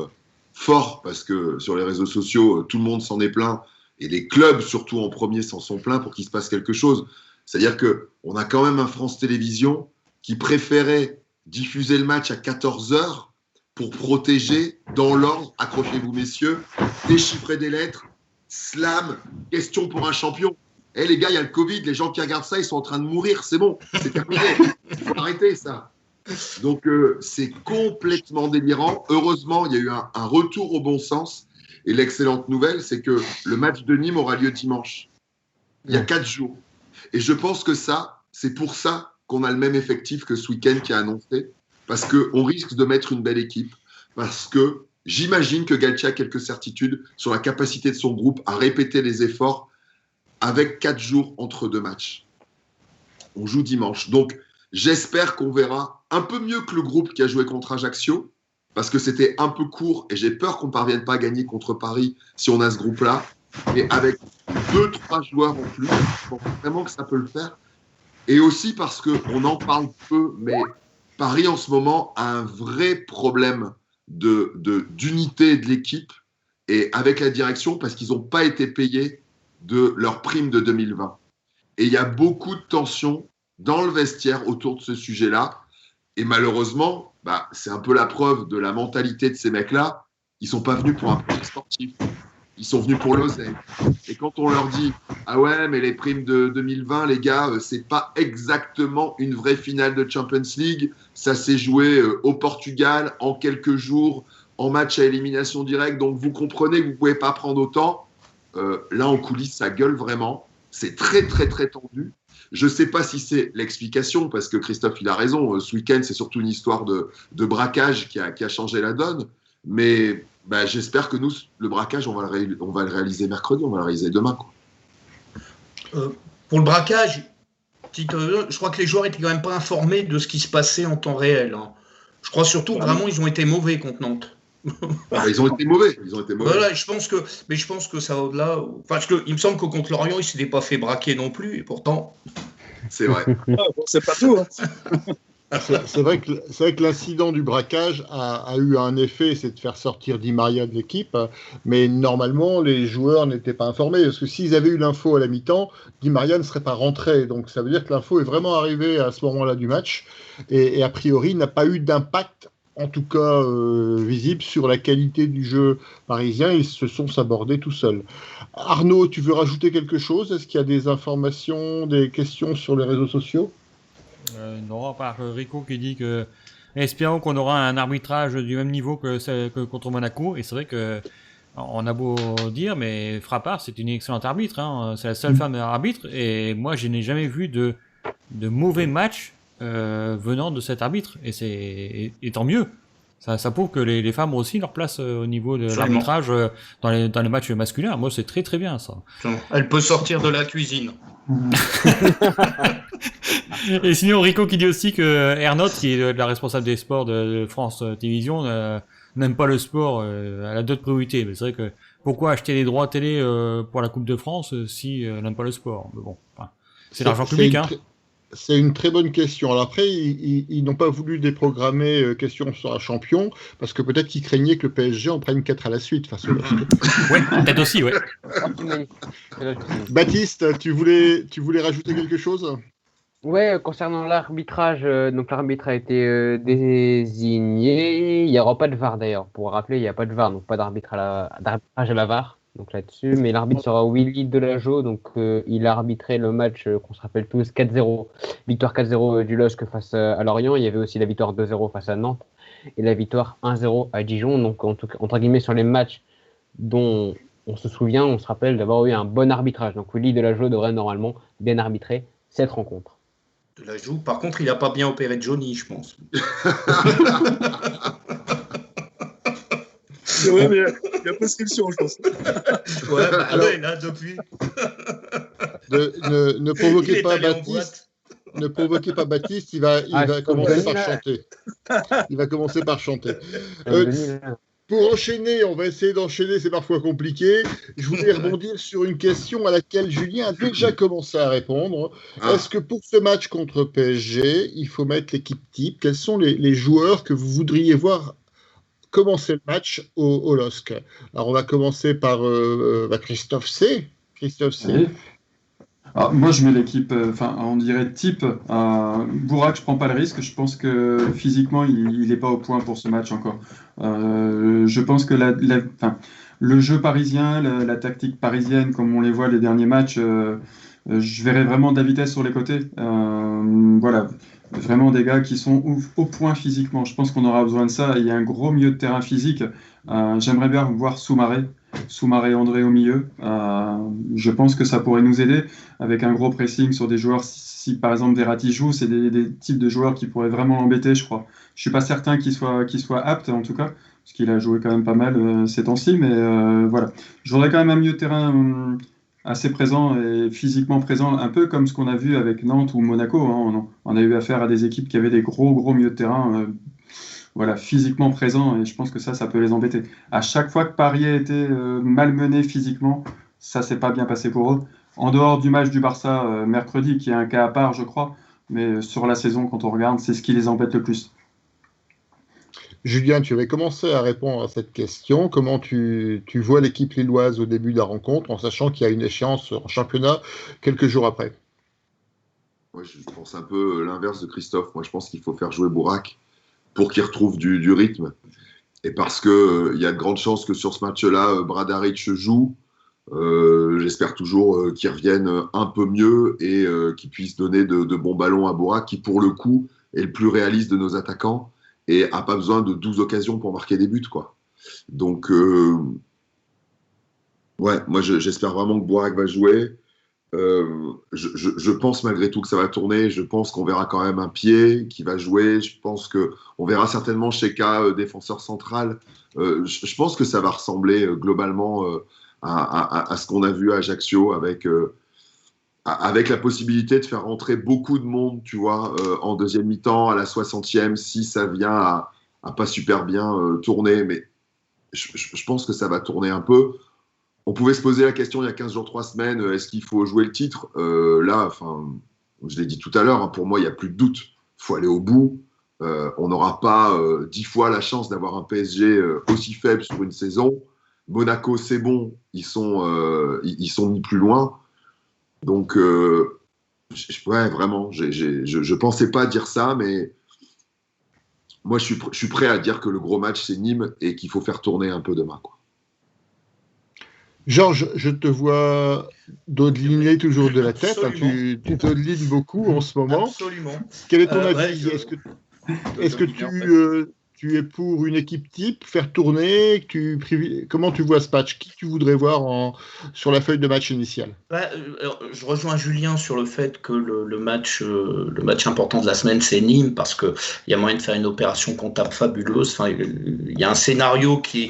fort, parce que sur les réseaux sociaux, tout le monde s'en est plaint, et les clubs, surtout en premier, s'en sont plaints pour qu'il se passe quelque chose. C'est-à-dire qu'on a quand même un France Télévisions qui préférait diffuser le match à 14h pour protéger, dans l'ordre, accrochez-vous messieurs, déchiffrer des lettres, slam, question pour un champion. Les gars, il y a le Covid, les gens qui regardent ça, ils sont en train de mourir, c'est bon, c'est terminé. Il faut arrêter ça. Donc, c'est complètement délirant. Heureusement, il y a eu un retour au bon sens. Et l'excellente nouvelle, c'est que le match de Nîmes aura lieu dimanche. Il y a 4 jours. Et je pense que c'est pour ça qu'on a le même effectif que ce week-end qui a annoncé. Parce qu'on risque de mettre une belle équipe. Parce que j'imagine que Galtier a quelques certitudes sur la capacité de son groupe à répéter les efforts avec 4 jours entre 2 matchs. On joue dimanche. Donc, j'espère qu'on verra un peu mieux que le groupe qui a joué contre Ajaccio, parce que c'était un peu court et j'ai peur qu'on ne parvienne pas à gagner contre Paris si on a ce groupe-là. Et avec 2-3 joueurs en plus, je pense vraiment que ça peut le faire. Et aussi parce qu'on en parle peu, mais Paris en ce moment a un vrai problème d'unité de l'équipe et avec la direction, parce qu'ils n'ont pas été payés de leur prime de 2020. Et il y a beaucoup de tensions dans le vestiaire autour de ce sujet-là. Et malheureusement, c'est un peu la preuve de la mentalité de ces mecs-là. Ils ne sont pas venus pour un projet sportif. Ils sont venus pour l'oseille. Et quand on leur dit « Ah ouais, mais les primes de 2020, les gars, c'est pas exactement une vraie finale de Champions League. Ça s'est joué au Portugal en quelques jours, en match à élimination directe. Donc vous comprenez que vous ne pouvez pas prendre autant. » Là, en coulisses, ça gueule vraiment. C'est très, très, très tendu. Je ne sais pas si c'est l'explication, parce que Christophe, il a raison. Ce week-end, c'est surtout une histoire de braquage qui a changé la donne. Mais j'espère que nous, le braquage, on va le réaliser mercredi, on va le réaliser demain. Quoi. Pour le braquage, je crois que les joueurs n'étaient quand même pas informés de ce qui se passait en temps réel. Hein. Je crois surtout vraiment ils ont été mauvais contre Nantes. Ils ont été mauvais. Voilà, je pense que ça va au-delà. Parce qu'il me semble que contre Lorient, ils ne s'étaient pas fait braquer non plus, et pourtant. C'est vrai. C'est pas tout. Hein. C'est vrai que l'incident du braquage a eu un effet, c'est de faire sortir Di Maria de l'équipe, mais normalement, les joueurs n'étaient pas informés, parce que s'ils avaient eu l'info à la mi-temps, Di Maria ne serait pas rentré. Donc ça veut dire que l'info est vraiment arrivée à ce moment-là du match, et a priori n'a pas eu d'impact, en tout cas visible, sur la qualité du jeu parisien. Ils se sont sabordés tout seuls. Arnaud, tu veux rajouter quelque chose ? Est-ce qu'il y a des informations, des questions sur les réseaux sociaux ? Non, à part Rico qui dit que espérons qu'on aura un arbitrage du même niveau que contre Monaco. Et c'est vrai que on a beau dire, mais Frappard, c'est une excellente arbitre. Hein. C'est la seule femme arbitre. Et moi, je n'ai jamais vu de mauvais match venant de cet arbitre. Et tant mieux. Ça prouve que les femmes ont aussi leur place au niveau de l'arbitrage dans les matchs masculins. Moi, c'est très très bien ça. Elle peut sortir de la cuisine. Et sinon, Rico qui dit aussi que Ernotte, qui est la responsable des sports de France Télévisions, n'aime pas le sport, elle a d'autres priorités. Mais c'est vrai que pourquoi acheter des droits télé pour la Coupe de France si elle n'aime pas le sport ? Mais bon, c'est l'argent public. C'est une très bonne question. Alors après, ils n'ont pas voulu déprogrammer question sur un champion, parce que peut-être qu'ils craignaient que le PSG en prenne 4 à la suite face au LOSC. Oui, peut-être aussi, oui. Baptiste, tu voulais rajouter quelque chose ? Ouais, concernant l'arbitrage, donc l'arbitre a été désigné. Il n'y aura pas de VAR d'ailleurs. Pour rappeler, il n'y a pas de VAR, donc pas d'arbitrage à la VAR. Donc là-dessus, mais l'arbitre sera Willy Delageau, donc il a arbitré le match qu'on se rappelle tous 4-0, victoire 4-0 du LOSC face à Lorient. Il y avait aussi la victoire 2-0 face à Nantes et la victoire 1-0 à Dijon. Donc entre guillemets sur les matchs dont on se souvient, on se rappelle d'avoir eu un bon arbitrage. Donc Willy Delageau devrait normalement bien arbitrer cette rencontre. Delageau, par contre, il n'a pas bien opéré Johnny, je pense. C'est vrai, mais il y a prescription, je pense. Ouais, bah, alors, ouais, là, depuis. Ne provoquez pas Baptiste. Ne provoquez pas Baptiste, il va commencer par chanter. Il va commencer par chanter. Pour enchaîner, on va essayer d'enchaîner, c'est parfois compliqué. Je voulais rebondir sur une question à laquelle Julien a déjà commencé à répondre. Est-ce que pour ce match contre PSG, il faut mettre l'équipe type? Quels sont les joueurs que vous voudriez voir commencer le match au LOSC? Alors, on va commencer par Christophe C. Christophe C. Oui. Alors, moi, je mets l'équipe, on dirait type. Bourak, je prends pas le risque. Je pense que physiquement, il n'est pas au point pour ce match encore. Je pense que le jeu parisien, la tactique parisienne, comme on les voit les derniers matchs, je verrais vraiment de la vitesse sur les côtés. Voilà, vraiment des gars qui sont au point physiquement. Je pense qu'on aura besoin de ça. Il y a un gros milieu de terrain physique. J'aimerais bien voir Soumaré André au milieu. Je pense que ça pourrait nous aider avec un gros pressing sur des joueurs. Si par exemple Verratti joue, c'est des types de joueurs qui pourraient vraiment l'embêter, je crois. Je suis pas certain qu'il soit apte en tout cas, parce qu'il a joué quand même pas mal ces temps-ci, mais voilà. Je voudrais quand même un milieu de terrain assez présent et physiquement présent, un peu comme ce qu'on a vu avec Nantes ou Monaco. Hein. On a eu affaire à des équipes qui avaient des gros milieux de terrain. Voilà, physiquement présent, et je pense que ça peut les embêter. À chaque fois que Paris a été malmené physiquement, ça s'est pas bien passé pour eux. En dehors du match du Barça mercredi, qui est un cas à part, je crois, mais sur la saison, quand on regarde, c'est ce qui les embête le plus. Julien, tu avais commencé à répondre à cette question. Comment tu vois l'équipe lilloise au début de la rencontre, en sachant qu'il y a une échéance en championnat quelques jours après? Moi, je pense un peu l'inverse de Christophe. Moi, je pense qu'il faut faire jouer Bourak pour qu'il retrouve du rythme. Et parce qu'il y a de grandes chances que sur ce match-là, Bradaric joue. J'espère toujours qu'il revienne un peu mieux et qu'il puisse donner de bons ballons à Bourak, qui pour le coup est le plus réaliste de nos attaquants et n'a pas besoin de 12 occasions pour marquer des buts, quoi. Donc, ouais, moi j'espère vraiment que Bourak va jouer. Je pense malgré tout que ça va tourner. Je pense qu'on verra quand même un pied qui va jouer. Je pense qu'on verra certainement Cheka, défenseur central. Je pense que ça va ressembler globalement à ce qu'on a vu à Ajaccio avec la possibilité de faire rentrer beaucoup de monde, tu vois, en deuxième mi-temps, à la 60e, si ça vient à pas super bien tourner. Mais je pense que ça va tourner un peu. On pouvait se poser la question il y a 15 jours, 3 semaines, est-ce qu'il faut jouer le titre? Là, je l'ai dit tout à l'heure, hein, pour moi, il n'y a plus de doute. Il faut aller au bout. On n'aura pas 10 fois la chance d'avoir un PSG aussi faible sur une saison. Monaco, c'est bon. Ils sont mis plus loin. Donc, ouais, vraiment, je ne pensais pas dire ça, mais moi, je suis prêt à dire que le gros match, c'est Nîmes et qu'il faut faire tourner un peu demain, quoi. Georges, je te vois dodeliner toujours de la tête. Hein, tu dodelines beaucoup en ce moment. Absolument. Quel est ton avis? Est-ce que tu es pour une équipe type, faire tourner? Comment tu vois ce match? Qui tu voudrais voir sur la feuille de match initiale? Je rejoins Julien sur le fait que le match important de la semaine, c'est Nîmes, parce qu'il y a moyen de faire une opération comptable fabuleuse. Enfin, il y a un scénario qui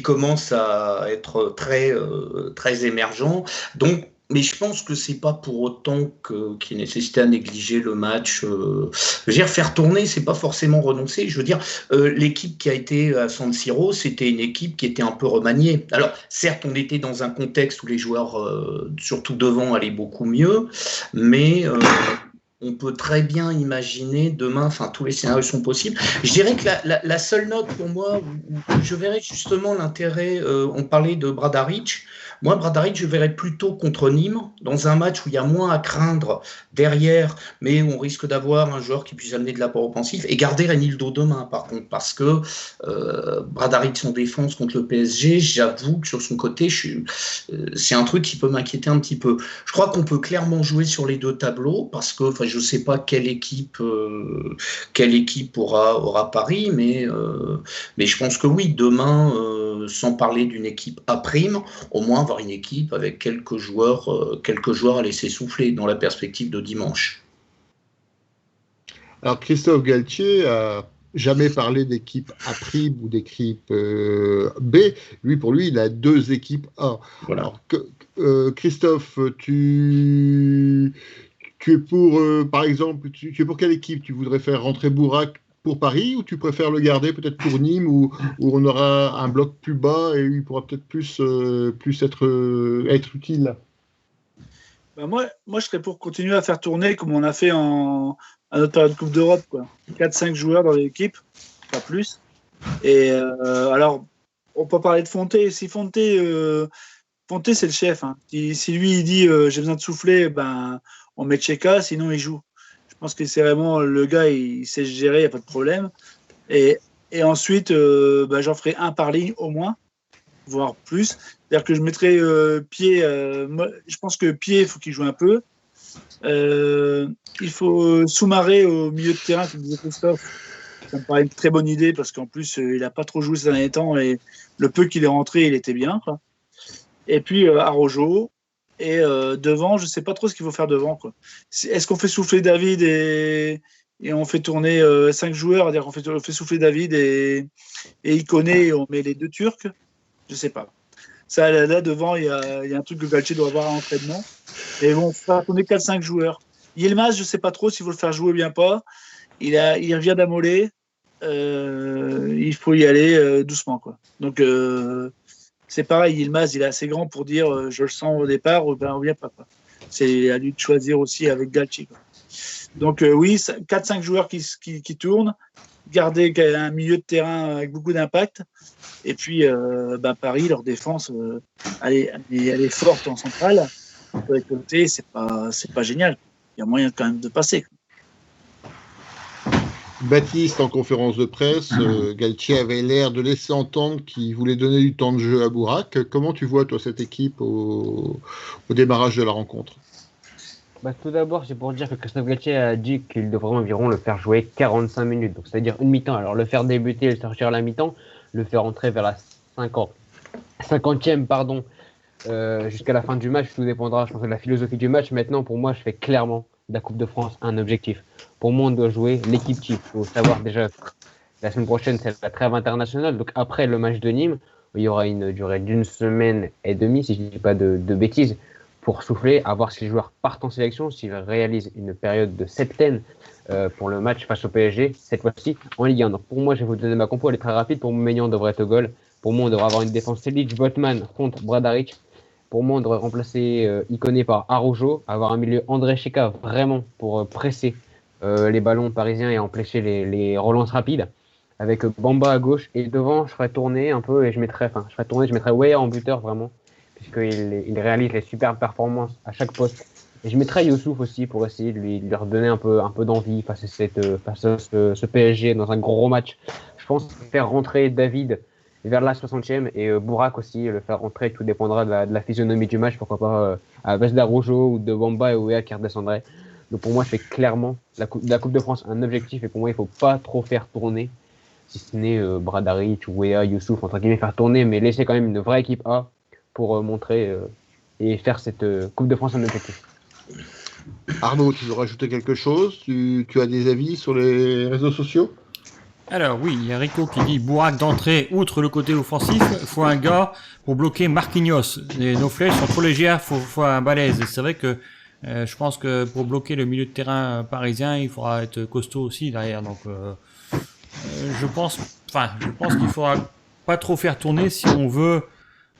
commence à être très émergent. Donc, mais je pense que c'est pas pour autant qu'il est nécessité à négliger le match. Je veux dire, faire tourner, c'est pas forcément renoncer. Je veux dire, l'équipe qui a été à San Siro, c'était une équipe qui était un peu remaniée. Alors, certes, on était dans un contexte où les joueurs, surtout devant, allaient beaucoup mieux, mais on peut très bien imaginer demain, enfin tous les scénarios sont possibles. Je dirais que la seule note pour moi où je verrais justement l'intérêt, on parlait de Bradaric. Moi, Bradaric, je verrais plutôt contre Nîmes, dans un match où il y a moins à craindre derrière, mais où on risque d'avoir un joueur qui puisse amener de l'apport offensif, et garder Renildo demain, par contre, parce que Bradaric en défense contre le PSG, j'avoue que sur son côté, c'est un truc qui peut m'inquiéter un petit peu. Je crois qu'on peut clairement jouer sur les deux tableaux, parce que je ne sais pas quelle équipe aura Paris, mais je pense que oui, demain, sans parler d'une équipe à prime, au moins avoir une équipe avec quelques joueurs à laisser souffler dans la perspective de dimanche. Alors Christophe Galtier a jamais parlé d'équipe A' ou d'équipe B. Pour lui, il a 2 équipes A. Voilà. Alors, Christophe, tu es pour, par exemple, tu es pour quelle équipe? Tu voudrais faire rentrer Bourak pour Paris, ou tu préfères le garder peut-être pour Nîmes, où on aura un bloc plus bas et il pourra peut-être plus être utile? Moi, je serais pour continuer à faire tourner comme on a fait à notre période Coupe d'Europe, quoi. 4-5 joueurs dans l'équipe, pas plus. Et alors, on peut parler de Fonté. Si Fonté, c'est le chef. Hein. Si lui, il dit j'ai besoin de souffler, on met Tcheka, sinon il joue. Je pense que c'est vraiment le gars, il sait se gérer, il n'y a pas de problème. Et ensuite, j'en ferai un par ligne au moins, voire plus. C'est-à-dire que je mettrai Pied. Je pense que Pied, il faut qu'il joue un peu. Il faut Soumaré au milieu de terrain, comme disait Christophe. Ça me paraît une très bonne idée parce qu'en plus, il n'a pas trop joué ces derniers temps et le peu qu'il est rentré, il était bien, quoi. Et puis Araujo. Et devant, je ne sais pas trop ce qu'il faut faire devant, quoi. Est-ce qu'on fait souffler David et on fait tourner 5 joueurs, c'est-à-dire qu'on fait souffler David et Iconé et on met les 2 Turcs? Je ne sais pas. Ça, là devant, il y a un truc que Galtier doit avoir à l'entraînement. Et bon, on fera tourner 4-5 joueurs. Yilmaz, je ne sais pas trop s'il faut le faire jouer ou bien pas. Il revient d'Amolé. Il faut y aller doucement, quoi. Donc, c'est pareil, Yilmaz, il est assez grand pour dire je le sens au départ ou on vient pas, quoi. C'est à lui de choisir aussi avec Galtier, quoi. Donc, oui, 4-5 joueurs qui tournent, garder un milieu de terrain avec beaucoup d'impact. Et puis, Paris, leur défense, elle est forte en centrale. De l'autre côté, c'est pas génial. Il y a moyen quand même de passer. Baptiste, en conférence de presse, Galtier avait l'air de laisser entendre qu'il voulait donner du temps de jeu à Bourak. Comment tu vois, toi, cette équipe au démarrage de la rencontre? Tout d'abord, c'est pour dire que Christophe Galtier a dit qu'il devrait environ le faire jouer 45 minutes, donc c'est-à-dire une mi-temps. Alors, le faire débuter et le sortir à la mi-temps, le faire entrer vers la 50e, jusqu'à la fin du match, tout dépendra, je pense, de la philosophie du match. Maintenant, pour moi, je fais clairement de la Coupe de France un objectif. Pour moi, on doit jouer l'équipe type. Il faut savoir déjà, la semaine prochaine, c'est la trêve internationale. Donc après le match de Nîmes, il y aura une durée d'1 semaine et demie, si je ne dis pas de bêtises, pour souffler, à voir si les joueurs partent en sélection, s'ils réalisent une période de septaine pour le match face au PSG, cette fois-ci en Ligue 1. Donc pour moi, je vais vous donner ma compo, elle est très rapide. Pour moi, Maignan devrait être au goal. Pour moi, on devrait avoir une défense Selic, Botman contre Bradaric. Pour moi, on devrait remplacer Iconé par Araujo, avoir un milieu André Tcheka vraiment pour presser les ballons parisiens et empêcher les relances rapides, avec Bamba à gauche. Et devant, je ferais tourner un peu et je mettrais Weah en buteur vraiment, puisqu'il réalise les superbes performances à chaque poste. Et je mettrais Youssouf aussi pour essayer de lui redonner un peu d'envie face à ce PSG dans un gros match. Je pense faire rentrer David vers la 60e et Bourak aussi, le faire rentrer, tout dépendra de la physionomie du match, pourquoi pas à base d'Araujo ou de Bamba et Weah qui redescendraient. Donc pour moi, je fais clairement la Coupe de France un objectif et pour moi, il ne faut pas trop faire tourner, si ce n'est Bradaric ou Weah, Youssouf, entre guillemets, faire tourner, mais laisser quand même une vraie équipe A pour montrer et faire cette Coupe de France un objectif. Arnaud, tu veux rajouter quelque chose? Tu as des avis sur les réseaux sociaux? Alors oui, il y a Rico qui dit Bourak d'entrée, outre le côté offensif, il faut un gars pour bloquer Marquinhos. Nos flèches sont trop légères, faut un balèze. Et c'est vrai que je pense que pour bloquer le milieu de terrain parisien, il faudra être costaud aussi derrière. Donc je pense qu'il faudra pas trop faire tourner si on veut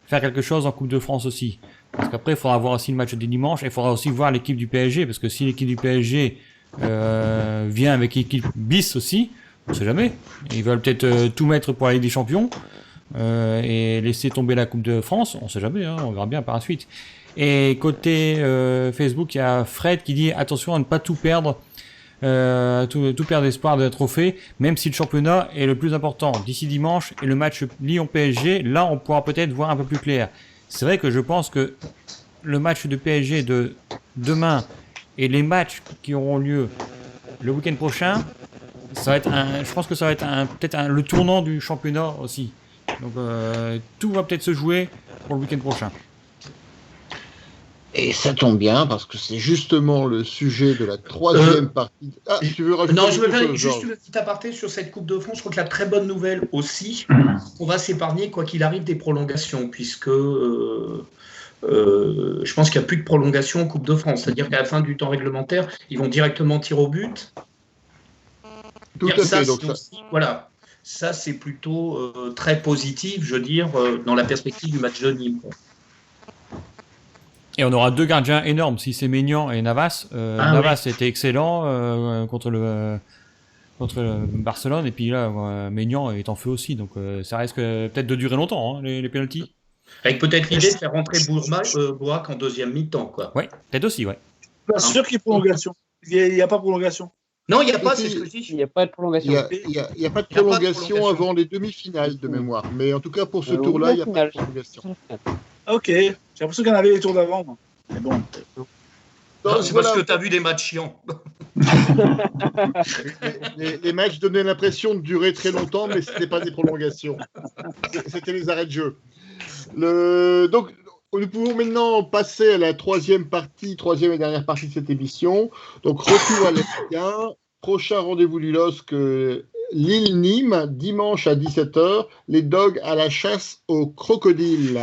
faire quelque chose en Coupe de France aussi. Parce qu'après, il faudra voir aussi le match du dimanche et il faudra aussi voir l'équipe du PSG. Parce que si l'équipe du PSG vient avec équipe bis aussi, on sait jamais. Ils veulent peut-être tout mettre pour la Ligue des Champions et laisser tomber la Coupe de France, on sait jamais, hein, on verra bien par la suite. Et côté Facebook, il y a Fred qui dit attention à ne pas tout perdre. Tout perdre d'espoir de trophée, même si le championnat est le plus important. D'ici dimanche et le match Lyon-PSG, là on pourra peut-être voir un peu plus clair. C'est vrai que je pense que le match de PSG de demain et les matchs qui auront lieu le week-end prochain, ça va être je pense que ça va être peut-être le tournant du championnat aussi. Donc tout va peut-être se jouer pour le week-end prochain. Et ça tombe bien parce que c'est justement le sujet de la troisième partie. Ah, tu veux rajouter Non, je veux quelque faire chose, juste Georges une petite aparté sur cette Coupe de France. Je crois que la très bonne nouvelle aussi, on va s'épargner quoi qu'il arrive des prolongations, puisque je pense qu'il n'y a plus de prolongation en Coupe de France. C'est-à-dire qu'à la fin du temps réglementaire, ils vont directement tirer au but. Tout à fait. Donc ça... aussi, voilà. Ça, c'est plutôt très positif, je veux dire, dans la perspective du match de Nîmes. Et on aura deux gardiens énormes, si c'est Maignan et Navas. Navas était excellent contre le Barcelone, et puis là, Maignan est en feu aussi, donc ça risque peut-être de durer longtemps, hein, les pénaltys. Avec peut-être l'idée de faire rentrer Bourak en deuxième mi-temps, quoi. Ouais, peut-être aussi, ouais. Bien sûr qu'il y a prolongation. Il n'y a pas prolongation. Non, il n'y a pas, c'est ce que je dis. Il n'y a pas de prolongation. Il n'y a pas de prolongation avant les demi-finales de mémoire. Mais en tout cas, pour ce tour-là, il n'y a pas de prolongation. Ok, j'ai l'impression qu'il y en avait les tours d'avant. Mais bon. Non, c'est parce que tu as vu des matchs chiants. Les matchs donnaient l'impression de durer très longtemps, mais ce n'était pas des prolongations. C'était les arrêts de jeu. Donc, nous pouvons maintenant passer à la troisième et dernière partie de cette émission. Donc, retour à l'Est. Prochain rendez-vous du LOSC, Lille-Nîmes, dimanche à 17h. Les Dogs à la chasse aux crocodiles.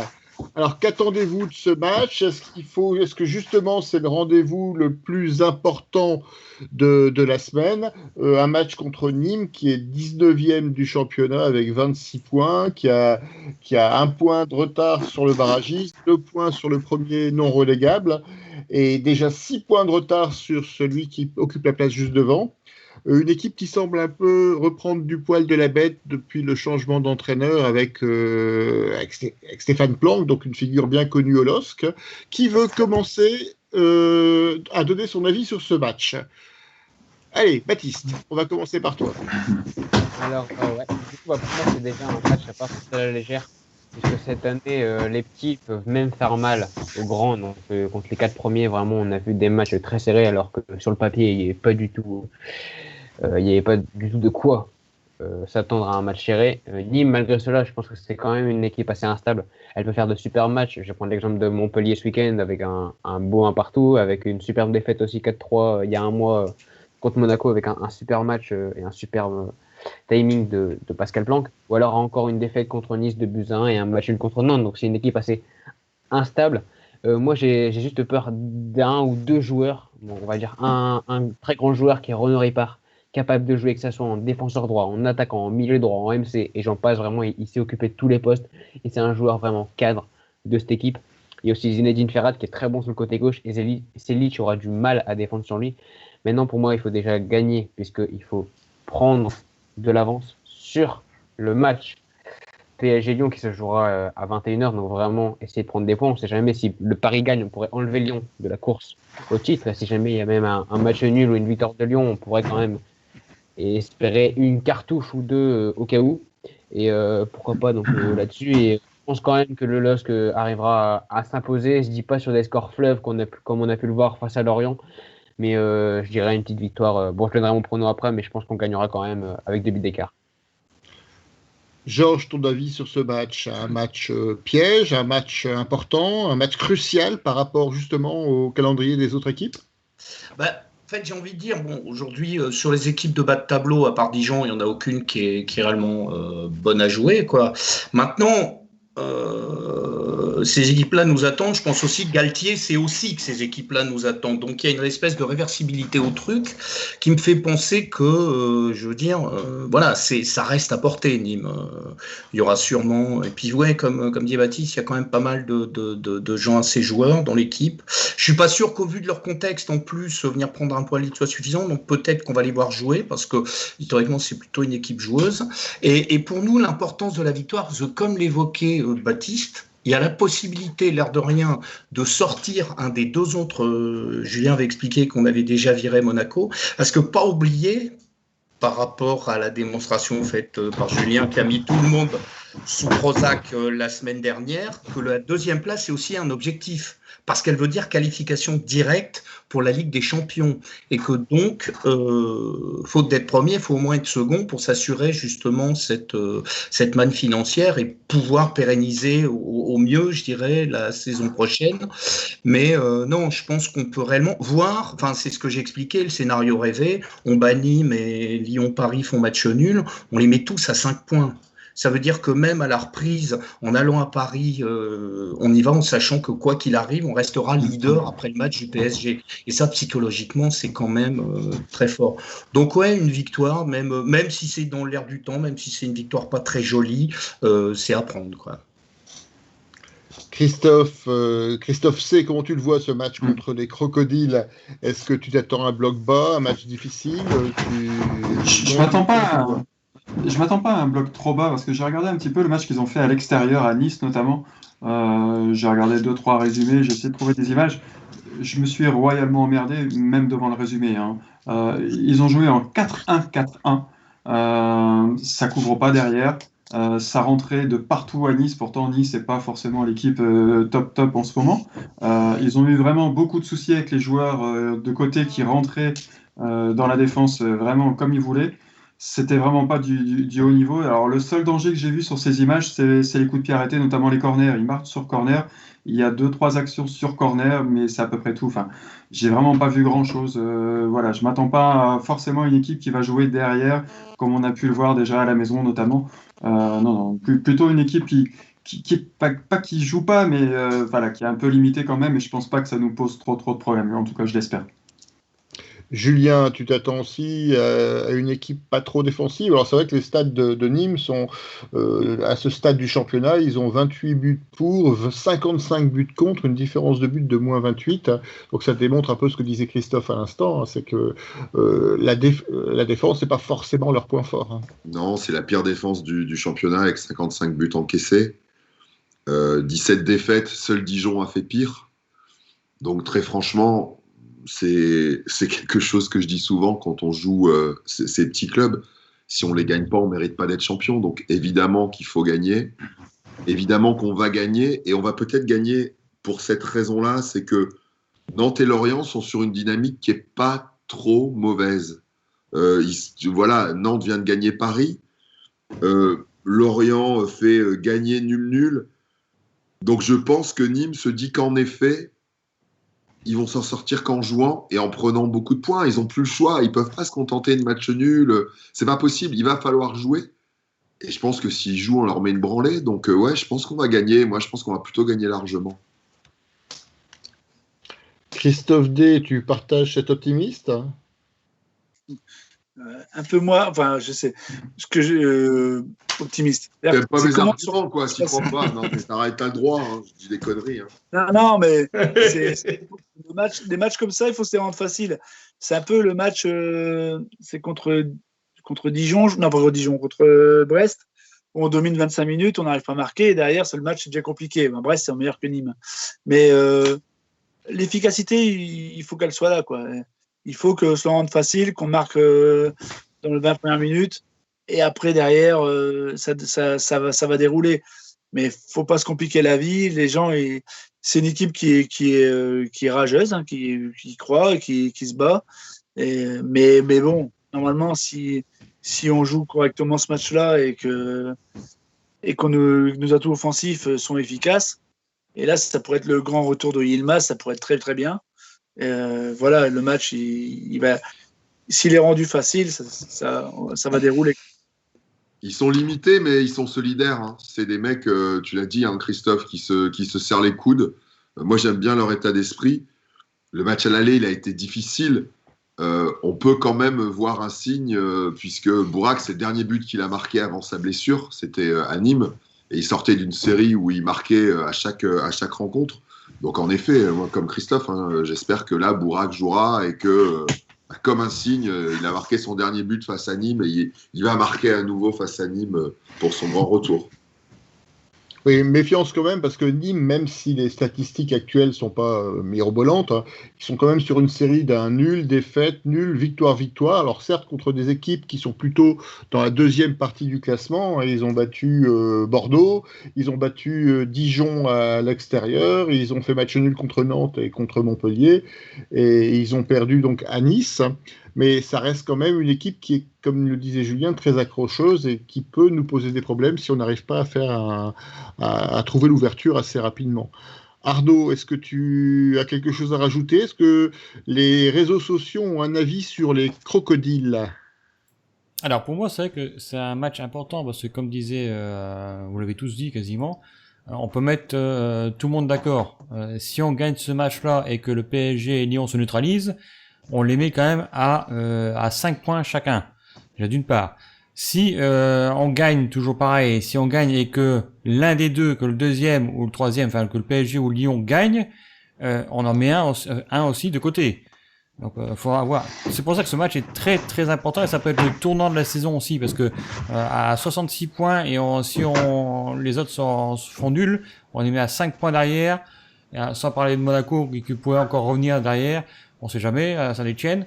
Alors, qu'attendez-vous de ce match ? Est-ce que justement c'est le rendez-vous le plus important de la semaine ? Un match contre Nîmes qui est 19e du championnat avec 26 points, qui a 1 point de retard sur le barragiste, 2 points sur le premier non relégable et déjà 6 points de retard sur celui qui occupe la place juste devant. Une équipe qui semble un peu reprendre du poil de la bête depuis le changement d'entraîneur avec Stéphane Planck, donc une figure bien connue au LOSC. Qui veut commencer à donner son avis sur ce match ? Allez, Baptiste, on va commencer par toi. Alors, ouais, du coup, pour moi, c'est déjà un match à pas prendre à la légère, puisque cette année, les petits peuvent même faire mal aux grands. Donc, contre les 4 premiers, vraiment, on a vu des matchs très serrés, alors que sur le papier, il n'y avait pas du tout de quoi s'attendre à un match serré. Nîmes, malgré cela, je pense que c'est quand même une équipe assez instable. Elle peut faire de super matchs. Je vais prendre l'exemple de Montpellier ce week-end avec un beau 1 partout, avec une superbe défaite aussi 4-3 il y a un mois contre Monaco avec un super match et un superbe timing de Pascal Planck. Ou alors encore une défaite contre Nice de buts à 1 et un match nul contre Nantes. Donc c'est une équipe assez instable. Moi, j'ai juste peur d'un ou deux joueurs. Bon, on va dire un très grand joueur qui est Renaud Ripart, capable de jouer, que ce soit en défenseur droit, en attaquant, en milieu droit, en MC, et j'en passe. Vraiment, il s'est occupé de tous les postes, et c'est un joueur vraiment cadre de cette équipe. Il y a aussi Zinedine Ferhat qui est très bon sur le côté gauche, et Selic aura du mal à défendre sur lui. Maintenant, pour moi, il faut déjà gagner, puisqu'il faut prendre de l'avance sur le match PSG-Lyon qui se jouera à 21h, donc vraiment essayer de prendre des points. On ne sait jamais si le Paris gagne, on pourrait enlever Lyon de la course au titre. Si jamais il y a même un match nul ou une victoire de Lyon, on pourrait quand même espérer une cartouche ou deux au cas où. Et pourquoi pas donc là-dessus. Et je pense quand même que le LOSC arrivera à s'imposer. Je ne dis pas sur des scores fleuves comme on a pu le voir face à Lorient, mais je dirais une petite victoire. Bon, je donnerai mon prono après, mais je pense qu'on gagnera quand même avec 2 buts d'écart. Georges, ton avis sur ce match ? Un match piège, un match important, un match crucial par rapport justement au calendrier des autres équipes ? En fait, j'ai envie de dire, aujourd'hui, sur les équipes de bas de tableau, à part Dijon, il n'y en a aucune qui est réellement bonne à jouer, quoi. Maintenant, ces équipes-là nous attendent. Je pense aussi que Galtier sait aussi que ces équipes-là nous attendent. Donc il y a une espèce de réversibilité au truc qui me fait penser que, voilà, ça reste à portée, Nîmes. Il y aura sûrement. Et puis ouais, comme dit Baptiste, il y a quand même pas mal de gens assez joueurs dans l'équipe. Je suis pas sûr qu'au vu de leur contexte, en plus, venir prendre un point libre soit suffisant. Donc peut-être qu'on va les voir jouer parce que historiquement c'est plutôt une équipe joueuse. Et pour nous, l'importance de la victoire, comme l'évoquait Baptiste, il y a la possibilité, l'air de rien, de sortir un des deux autres. Julien avait expliqué qu'on avait déjà viré Monaco. Parce que pas oublier, par rapport à la démonstration faite par Julien, qui a mis tout le monde sous Prozac la semaine dernière, que la deuxième place est aussi un objectif. Parce qu'elle veut dire qualification directe pour la Ligue des Champions. Et que donc, faute d'être premier, il faut au moins être second pour s'assurer justement cette manne financière et pouvoir pérenniser au mieux, je dirais, la saison prochaine. Mais non, je pense qu'on peut réellement voir, enfin c'est ce que j'ai expliqué, le scénario rêvé, on bat Nîmes et Lyon-Paris font match nul, on les met tous à 5 points. Ça veut dire que même à la reprise, en allant à Paris, on y va en sachant que quoi qu'il arrive, on restera leader après le match du PSG. Et ça, psychologiquement, c'est quand même très fort. Donc ouais, une victoire, même si c'est dans l'air du temps, même si c'est une victoire pas très jolie, c'est à prendre, quoi. Christophe C, comment tu le vois ce match contre les Crocodiles? Est-ce que tu t'attends à un bloc bas, un match difficile? Je m'attends pas à un bloc trop bas parce que j'ai regardé un petit peu le match qu'ils ont fait à l'extérieur, à Nice notamment. J'ai regardé 2-3 résumés, j'ai essayé de trouver des images. Je me suis royalement emmerdé, même devant le résumé. Ils ont joué en 4-1-4-1. Ça couvre pas derrière. Ça rentrait de partout à Nice. Pourtant, Nice n'est pas forcément l'équipe top en ce moment. Ils ont eu vraiment beaucoup de soucis avec les joueurs de côté qui rentraient dans la défense vraiment comme ils voulaient. C'était vraiment pas du haut niveau. Alors, le seul danger que j'ai vu sur ces images, c'est les coups de pied arrêtés, notamment les corners. Ils marquent sur corner. Il y a 2-3 actions sur corner, mais c'est à peu près tout. Enfin, j'ai vraiment pas vu grand-chose. Voilà, je m'attends pas à forcément une équipe qui va jouer derrière, comme on a pu le voir déjà à la maison notamment. Non, plutôt une équipe qui pas qui joue pas, mais voilà, qui est un peu limitée quand même. Et je pense pas que ça nous pose trop de problèmes. En tout cas, je l'espère. Julien, tu t'attends aussi à une équipe pas trop défensive. Alors c'est vrai que les stades de Nîmes sont, à ce stade du championnat, ils ont 28 buts pour, 55 buts contre, une différence de but de moins 28. Donc ça démontre un peu ce que disait Christophe à l'instant, c'est que la défense, c'est pas forcément leur point fort. Hein. Non, c'est la pire défense du championnat avec 55 buts encaissés. 17 défaites, seul Dijon a fait pire. Donc très franchement... C'est quelque chose que je dis souvent quand on joue ces petits clubs. Si on ne les gagne pas, on ne mérite pas d'être champion. Donc évidemment qu'il faut gagner. Évidemment qu'on va gagner. Et on va peut-être gagner pour cette raison-là. C'est que Nantes et Lorient sont sur une dynamique qui n'est pas trop mauvaise. Voilà, Nantes vient de gagner Paris. Lorient fait gagner nul. Donc je pense que Nîmes se dit qu'en effet, ils vont s'en sortir qu'en jouant et en prenant beaucoup de points. Ils n'ont plus le choix. Ils ne peuvent pas se contenter de matchs nuls. C'est pas possible. Il va falloir jouer. Et je pense que s'ils jouent, on leur met une branlée. Donc, ouais, je pense qu'on va gagner. Moi, je pense qu'on va plutôt gagner largement. Christophe D, tu partages cet optimiste? Un peu moins, enfin, je sais. Ce que optimiste. C'est pas mes arguments, quoi, s'ils croient pas. Non, mais t'as le droit, hein. Je dis des conneries. Hein. Non, mais des matchs comme ça, il faut se les rendre faciles. C'est un peu le match, c'est contre Dijon, non, pas contre Dijon, contre Brest, où on domine 25 minutes, on n'arrive pas à marquer, et derrière, c'est le match, c'est déjà compliqué. Ben, Brest, c'est meilleur que Nîmes. Mais l'efficacité, il faut qu'elle soit là, quoi. Il faut que ce soit rende facile, qu'on marque dans les 20 premières minutes. Et après, derrière, ça va dérouler. Mais il ne faut pas se compliquer la vie. Les gens, c'est une équipe qui est rageuse, hein, qui croit, qui se bat. Mais bon, normalement, si on joue correctement ce match-là et que nos atouts offensifs sont efficaces, et là, ça pourrait être le grand retour de Yilmaz, ça pourrait être très, très bien. Voilà, le match, il va, s'il est rendu facile, ça va dérouler. Ils sont limités, mais ils sont solidaires. Hein. C'est des mecs, tu l'as dit, hein, Christophe, qui se serrent les coudes. Moi, j'aime bien leur état d'esprit. Le match à l'aller, il a été difficile. On peut quand même voir un signe, puisque Bourak, c'est le dernier but qu'il a marqué avant sa blessure. C'était à Nîmes. Et il sortait d'une série où il marquait à chaque rencontre. Donc, en effet, moi, comme Christophe, hein, j'espère que là, Bourak jouera et que, comme un signe, il a marqué son dernier but face à Nîmes et il va marquer à nouveau face à Nîmes pour son grand retour. Oui, méfiance quand même, parce que Nîmes, même si les statistiques actuelles sont pas mirobolantes, hein, ils sont quand même sur une série d'un nul, défaite, nul, victoire, victoire. Alors certes, contre des équipes qui sont plutôt dans la deuxième partie du classement, hein, ils ont battu Bordeaux, ils ont battu Dijon à l'extérieur, ils ont fait match nul contre Nantes et contre Montpellier, et ils ont perdu donc à Nice. Mais ça reste quand même une équipe qui est, comme le disait Julien, très accrocheuse et qui peut nous poser des problèmes si on n'arrive pas à trouver l'ouverture assez rapidement. Arnaud, est-ce que tu as quelque chose à rajouter? Est-ce que les réseaux sociaux ont un avis sur les crocodiles? Alors pour moi, c'est vrai que c'est un match important parce que comme disait, vous l'avez tous dit quasiment, on peut mettre tout le monde d'accord. Si on gagne ce match-là et que le PSG et Lyon se neutralisent, on les met quand même à 5 points chacun. Déjà d'une part. Si on gagne, toujours pareil, si on gagne et que l'un des deux, que le deuxième ou le troisième, enfin que le PSG ou Lyon gagne, on en met un aussi de côté. Donc faudra voir. C'est pour ça que ce match est très très important et ça peut être le tournant de la saison aussi parce que à 66 points et si les autres font nuls, on les met à 5 points derrière, sans parler de Monaco qui pourrait encore revenir derrière. On sait jamais, à Saint-Etienne,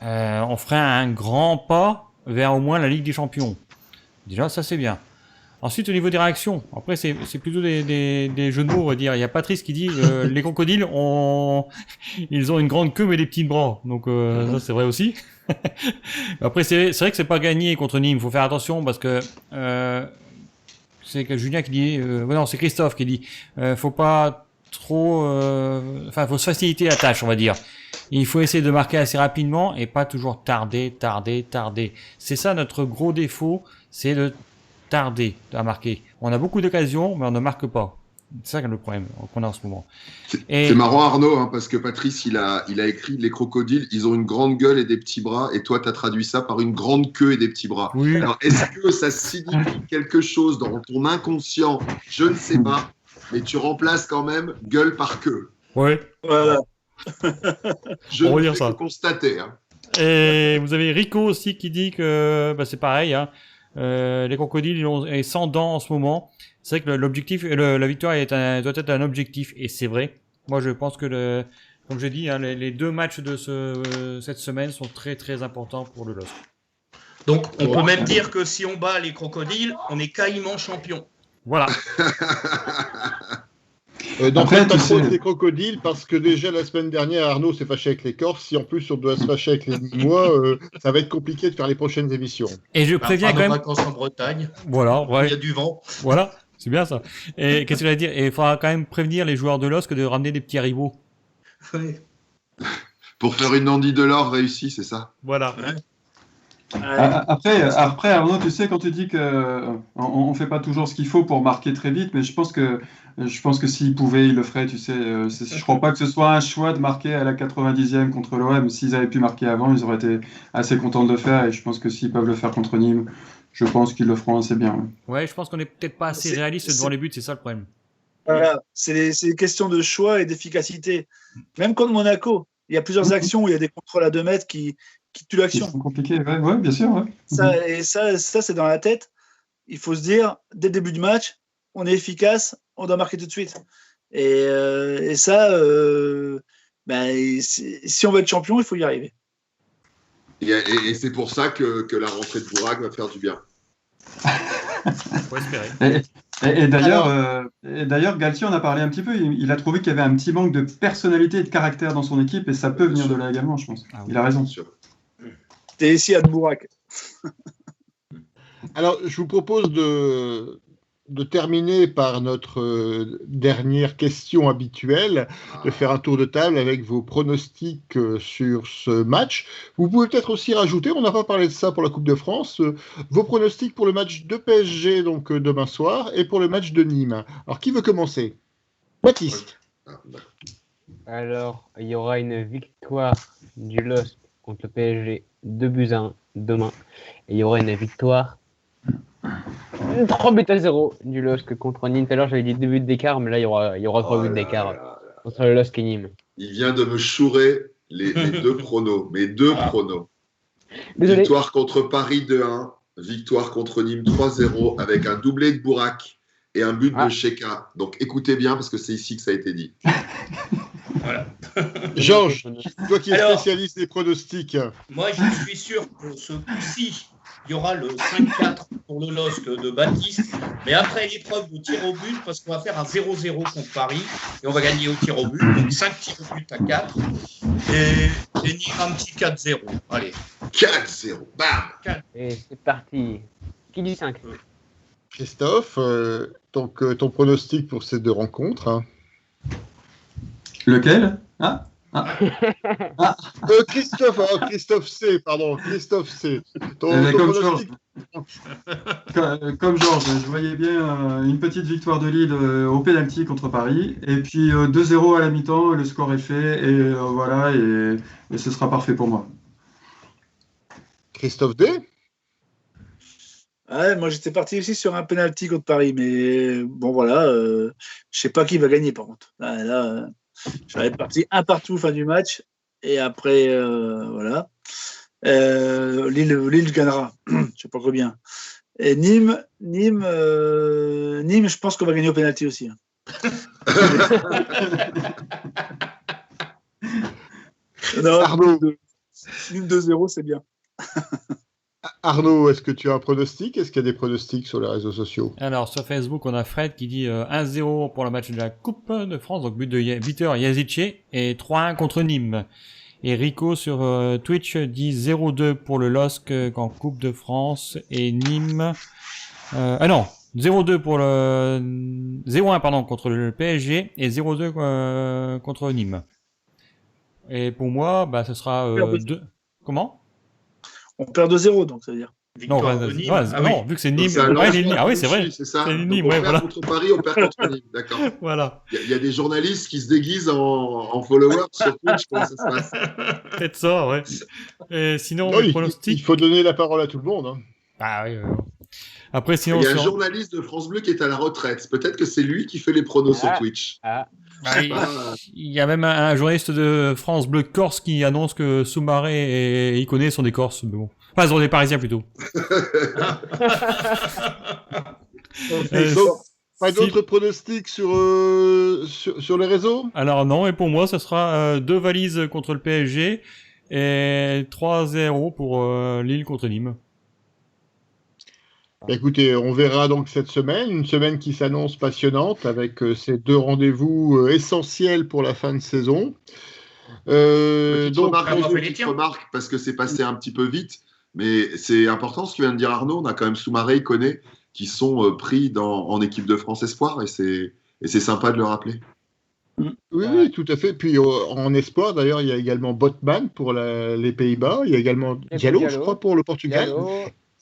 on ferait un grand pas vers au moins la Ligue des Champions. Déjà, ça c'est bien. Ensuite, au niveau des réactions, après c'est plutôt des jeux de mots, on va dire. Il y a Patrice qui dit les crocodiles ils ont une grande queue mais des petits bras. Donc ça c'est vrai aussi. Après c'est vrai que c'est pas gagné contre Nîmes. Il faut faire attention parce que c'est Julien qui dit, non c'est Christophe qui dit, faut pas trop, faut se faciliter la tâche, on va dire. Il faut essayer de marquer assez rapidement et pas toujours tarder. C'est ça notre gros défaut, c'est de tarder à marquer. On a beaucoup d'occasions, mais on ne marque pas. C'est ça le problème qu'on a en ce moment. C'est marrant Arnaud, hein, parce que Patrice, il a écrit les crocodiles, ils ont une grande gueule et des petits bras, et toi, tu as traduit ça par une grande queue et des petits bras. Oui. Alors, est-ce que ça signifie quelque chose dans ton inconscient? Je ne sais pas, mais tu remplaces quand même gueule par queue. Oui. Voilà. Je On va ne dire fais ça. que constater. Hein. Et vous avez Rico aussi qui dit que c'est pareil. Hein. Les crocodiles ils sont sans dents en ce moment. C'est vrai que l'objectif, la victoire doit être un objectif, et c'est vrai. Moi, je pense que comme j'ai dit, hein, les deux matchs de cette semaine sont très très importants pour le LOSC. Donc, on peut même dire que si on bat les crocodiles, on est caïman champion. Voilà. Donc Après, pas tu trop sais- des crocodiles, parce que déjà la semaine dernière, Arnaud s'est fâché avec les Corses. Si en plus on doit se fâcher avec les Nîmois, ça va être compliqué de faire les prochaines émissions. Et je On préviens fera quand nos même. vacances en Bretagne. Voilà, Il ouais. y a du vent. Voilà, c'est bien ça. Et qu'est-ce que je voulais dire? Et il faudra quand même prévenir les joueurs de LOSC de ramener des petits haribots. Oui. Pour faire une Andy Delors réussie, c'est ça? Voilà. Après, Arnaud, tu sais, quand tu dis que on fait pas toujours ce qu'il faut pour marquer très vite, mais je pense que s'ils pouvaient, ils le feraient, tu sais. Je crois pas que ce soit un choix de marquer à la 90e contre l'OM. S'ils avaient pu marquer avant, ils auraient été assez contents de le faire, et je pense que s'ils peuvent le faire contre Nîmes, je pense qu'ils le feront assez bien. Ouais. Ouais, je pense qu'on est peut-être pas assez réaliste devant les buts, c'est ça le problème. Voilà. C'est des questions de choix et d'efficacité. Même contre Monaco, il y a plusieurs actions où il y a des contrôles à 2 mètres qui tuent l'action. C'est compliqué, ouais, bien sûr. Ouais. Et ça, c'est dans la tête. Il faut se dire, dès le début du match, on est efficace, on doit marquer tout de suite. Et ça, si on veut être champion, il faut y arriver. Et c'est pour ça que la rentrée de Bourak va faire du bien. Faut espérer. Et d'ailleurs, Galtier en a parlé un petit peu. Il a trouvé qu'il y avait un petit manque de personnalité et de caractère dans son équipe, et ça peut venir de là également, je pense. Ah oui. Il a raison. Bien sûr. T'es ici à Bourak. Alors, je vous propose de de terminer par notre dernière question habituelle, de faire un tour de table avec vos pronostics sur ce match. Vous pouvez peut-être aussi rajouter, on n'a pas parlé de ça pour la Coupe de France, vos pronostics pour le match de PSG donc demain soir et pour le match de Nîmes. Alors qui veut commencer? Baptiste. Alors, il y aura une victoire du LOSC contre le PSG 2-1 demain. Et il y aura une victoire 3-0 du LOSC contre Nîmes. Tout à l'heure, j'avais dit 2 buts d'écart, mais là, il y aura 3 buts d'écart entre le LOSC et Nîmes. Il vient de me chourer les deux pronos, mes deux pronos. Désolé. Victoire contre Paris 2-1, victoire contre Nîmes 3-0 avec un doublé de Bourak et un but de Cheka. Donc écoutez bien parce que c'est ici que ça a été dit. Voilà. Georges, toi qui es spécialiste des pronostics. Moi, je suis sûr que ce coup-ci, il y aura le 5-4 pour le LOSC de Baptiste. Mais après l'épreuve de tir au but, parce qu'on va faire un 0-0 contre Paris et on va gagner au tir au but. Donc 5 tirs au but à 4. Et Nîmes un petit 4-0. Allez. 4-0. Bam. Et c'est parti. Qui dit 5 ? Christophe, donc ton pronostic pour ces deux rencontres, hein. Lequel ? Christophe C, pardon, Christophe C. Comme Georges, je voyais bien une petite victoire de Lille au pénalty contre Paris, et puis 2-0 à la mi-temps, le score est fait, et voilà, et ce sera parfait pour moi. Christophe D. Ouais, moi j'étais parti aussi sur un penalty contre Paris, mais bon voilà, je sais pas qui va gagner par contre. Là j'avais parti un partout fin du match et après voilà, Lille gagnera, je sais pas combien. Et Nîmes, je pense qu'on va gagner au penalty aussi. Non, Arnaud. Nîmes 2-0, c'est bien. Arnaud, est-ce que tu as un pronostic ? Est-ce qu'il y a des pronostics sur les réseaux sociaux ? Alors, sur Facebook, on a Fred qui dit 1-0 pour le match de la Coupe de France, donc but de buteur Yazice, et 3-1 contre Nîmes. Et Rico sur Twitch dit 0-2 pour le LOSC en Coupe de France, et Nîmes... non, 0-2 pour le... 0-1 pardon, contre le PSG, et 0-2 contre Nîmes. Et pour moi, bah, ce sera 2... Comment ? On perd 2-0, donc ça veut dire. Victoire de Nîmes. Non, vu que c'est Nîmes, c'est Nîmes. Ah oui, c'est vrai. C'est ça. C'est Donc, Nîmes, on ouais, perd voilà. contre Paris, on perd contre Nîmes. D'accord. Voilà. Il y a des journalistes qui se déguisent en followers sur Twitch. Comment ça se passe ? Peut-être ça, ouais. Et sinon, Non, les il pronostics. faut donner la parole à tout le monde, hein. Ah oui. Après, sinon. Il y a un journaliste de France Bleu qui est à la retraite. Peut-être que c'est lui qui fait les pronos sur Twitch. Il y a même un journaliste de France Bleu Corse qui annonce que Soumaré et Iconé sont des Corses. Mais bon. Enfin, sont des Parisiens plutôt. Pas d'autres pronostics sur les réseaux ? Alors non, et pour moi, ça sera 2 valises contre le PSG et 3-0 pour Lille contre Nîmes. Écoutez, on verra donc cette semaine, une semaine qui s'annonce passionnante avec ces deux rendez-vous essentiels pour la fin de saison. Petite Donc, remarque, parce que c'est passé un petit peu vite, mais c'est important ce que vient de dire Arnaud. On a quand même Soumaré, Iconé qui sont pris en équipe de France Espoir, et c'est sympa de le rappeler. Oui, tout à fait. Puis en espoir, d'ailleurs, il y a également Botman pour les Pays-Bas, il y a également Diallo, je crois, pour le Portugal.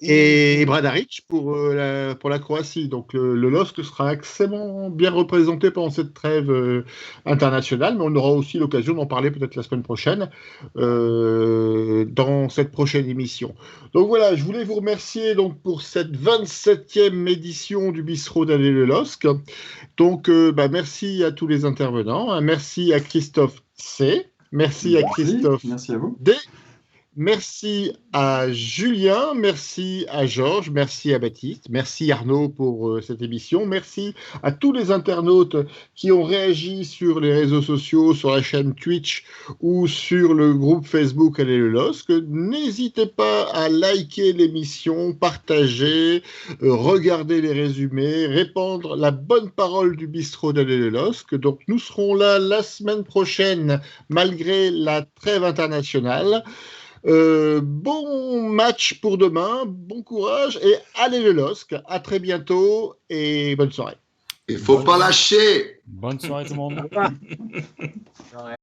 Et Bradaric pour la Croatie. Donc le LOSC sera extrêmement bien représenté pendant cette trêve internationale, mais on aura aussi l'occasion d'en parler peut-être la semaine prochaine dans cette prochaine émission. Donc voilà, je voulais vous remercier donc pour cette 27e édition du Bistrot d'Allez le LOSC. Donc merci à tous les intervenants, merci à Christophe C, merci à Christophe merci à vous. D. Merci à Julien, merci à Georges, merci à Baptiste, merci Arnaud pour cette émission, merci à tous les internautes qui ont réagi sur les réseaux sociaux, sur la chaîne Twitch ou sur le groupe Facebook Allez le LOSC. N'hésitez pas à liker l'émission, partager, regarder les résumés, répandre la bonne parole du bistrot d'Allez le LOSC. Donc nous serons là la semaine prochaine malgré la trêve internationale. Bon match pour demain, bon courage et allez le LOSC. À très bientôt et bonne soirée. Il faut pas lâcher. Bonne soirée tout le monde. Ouais.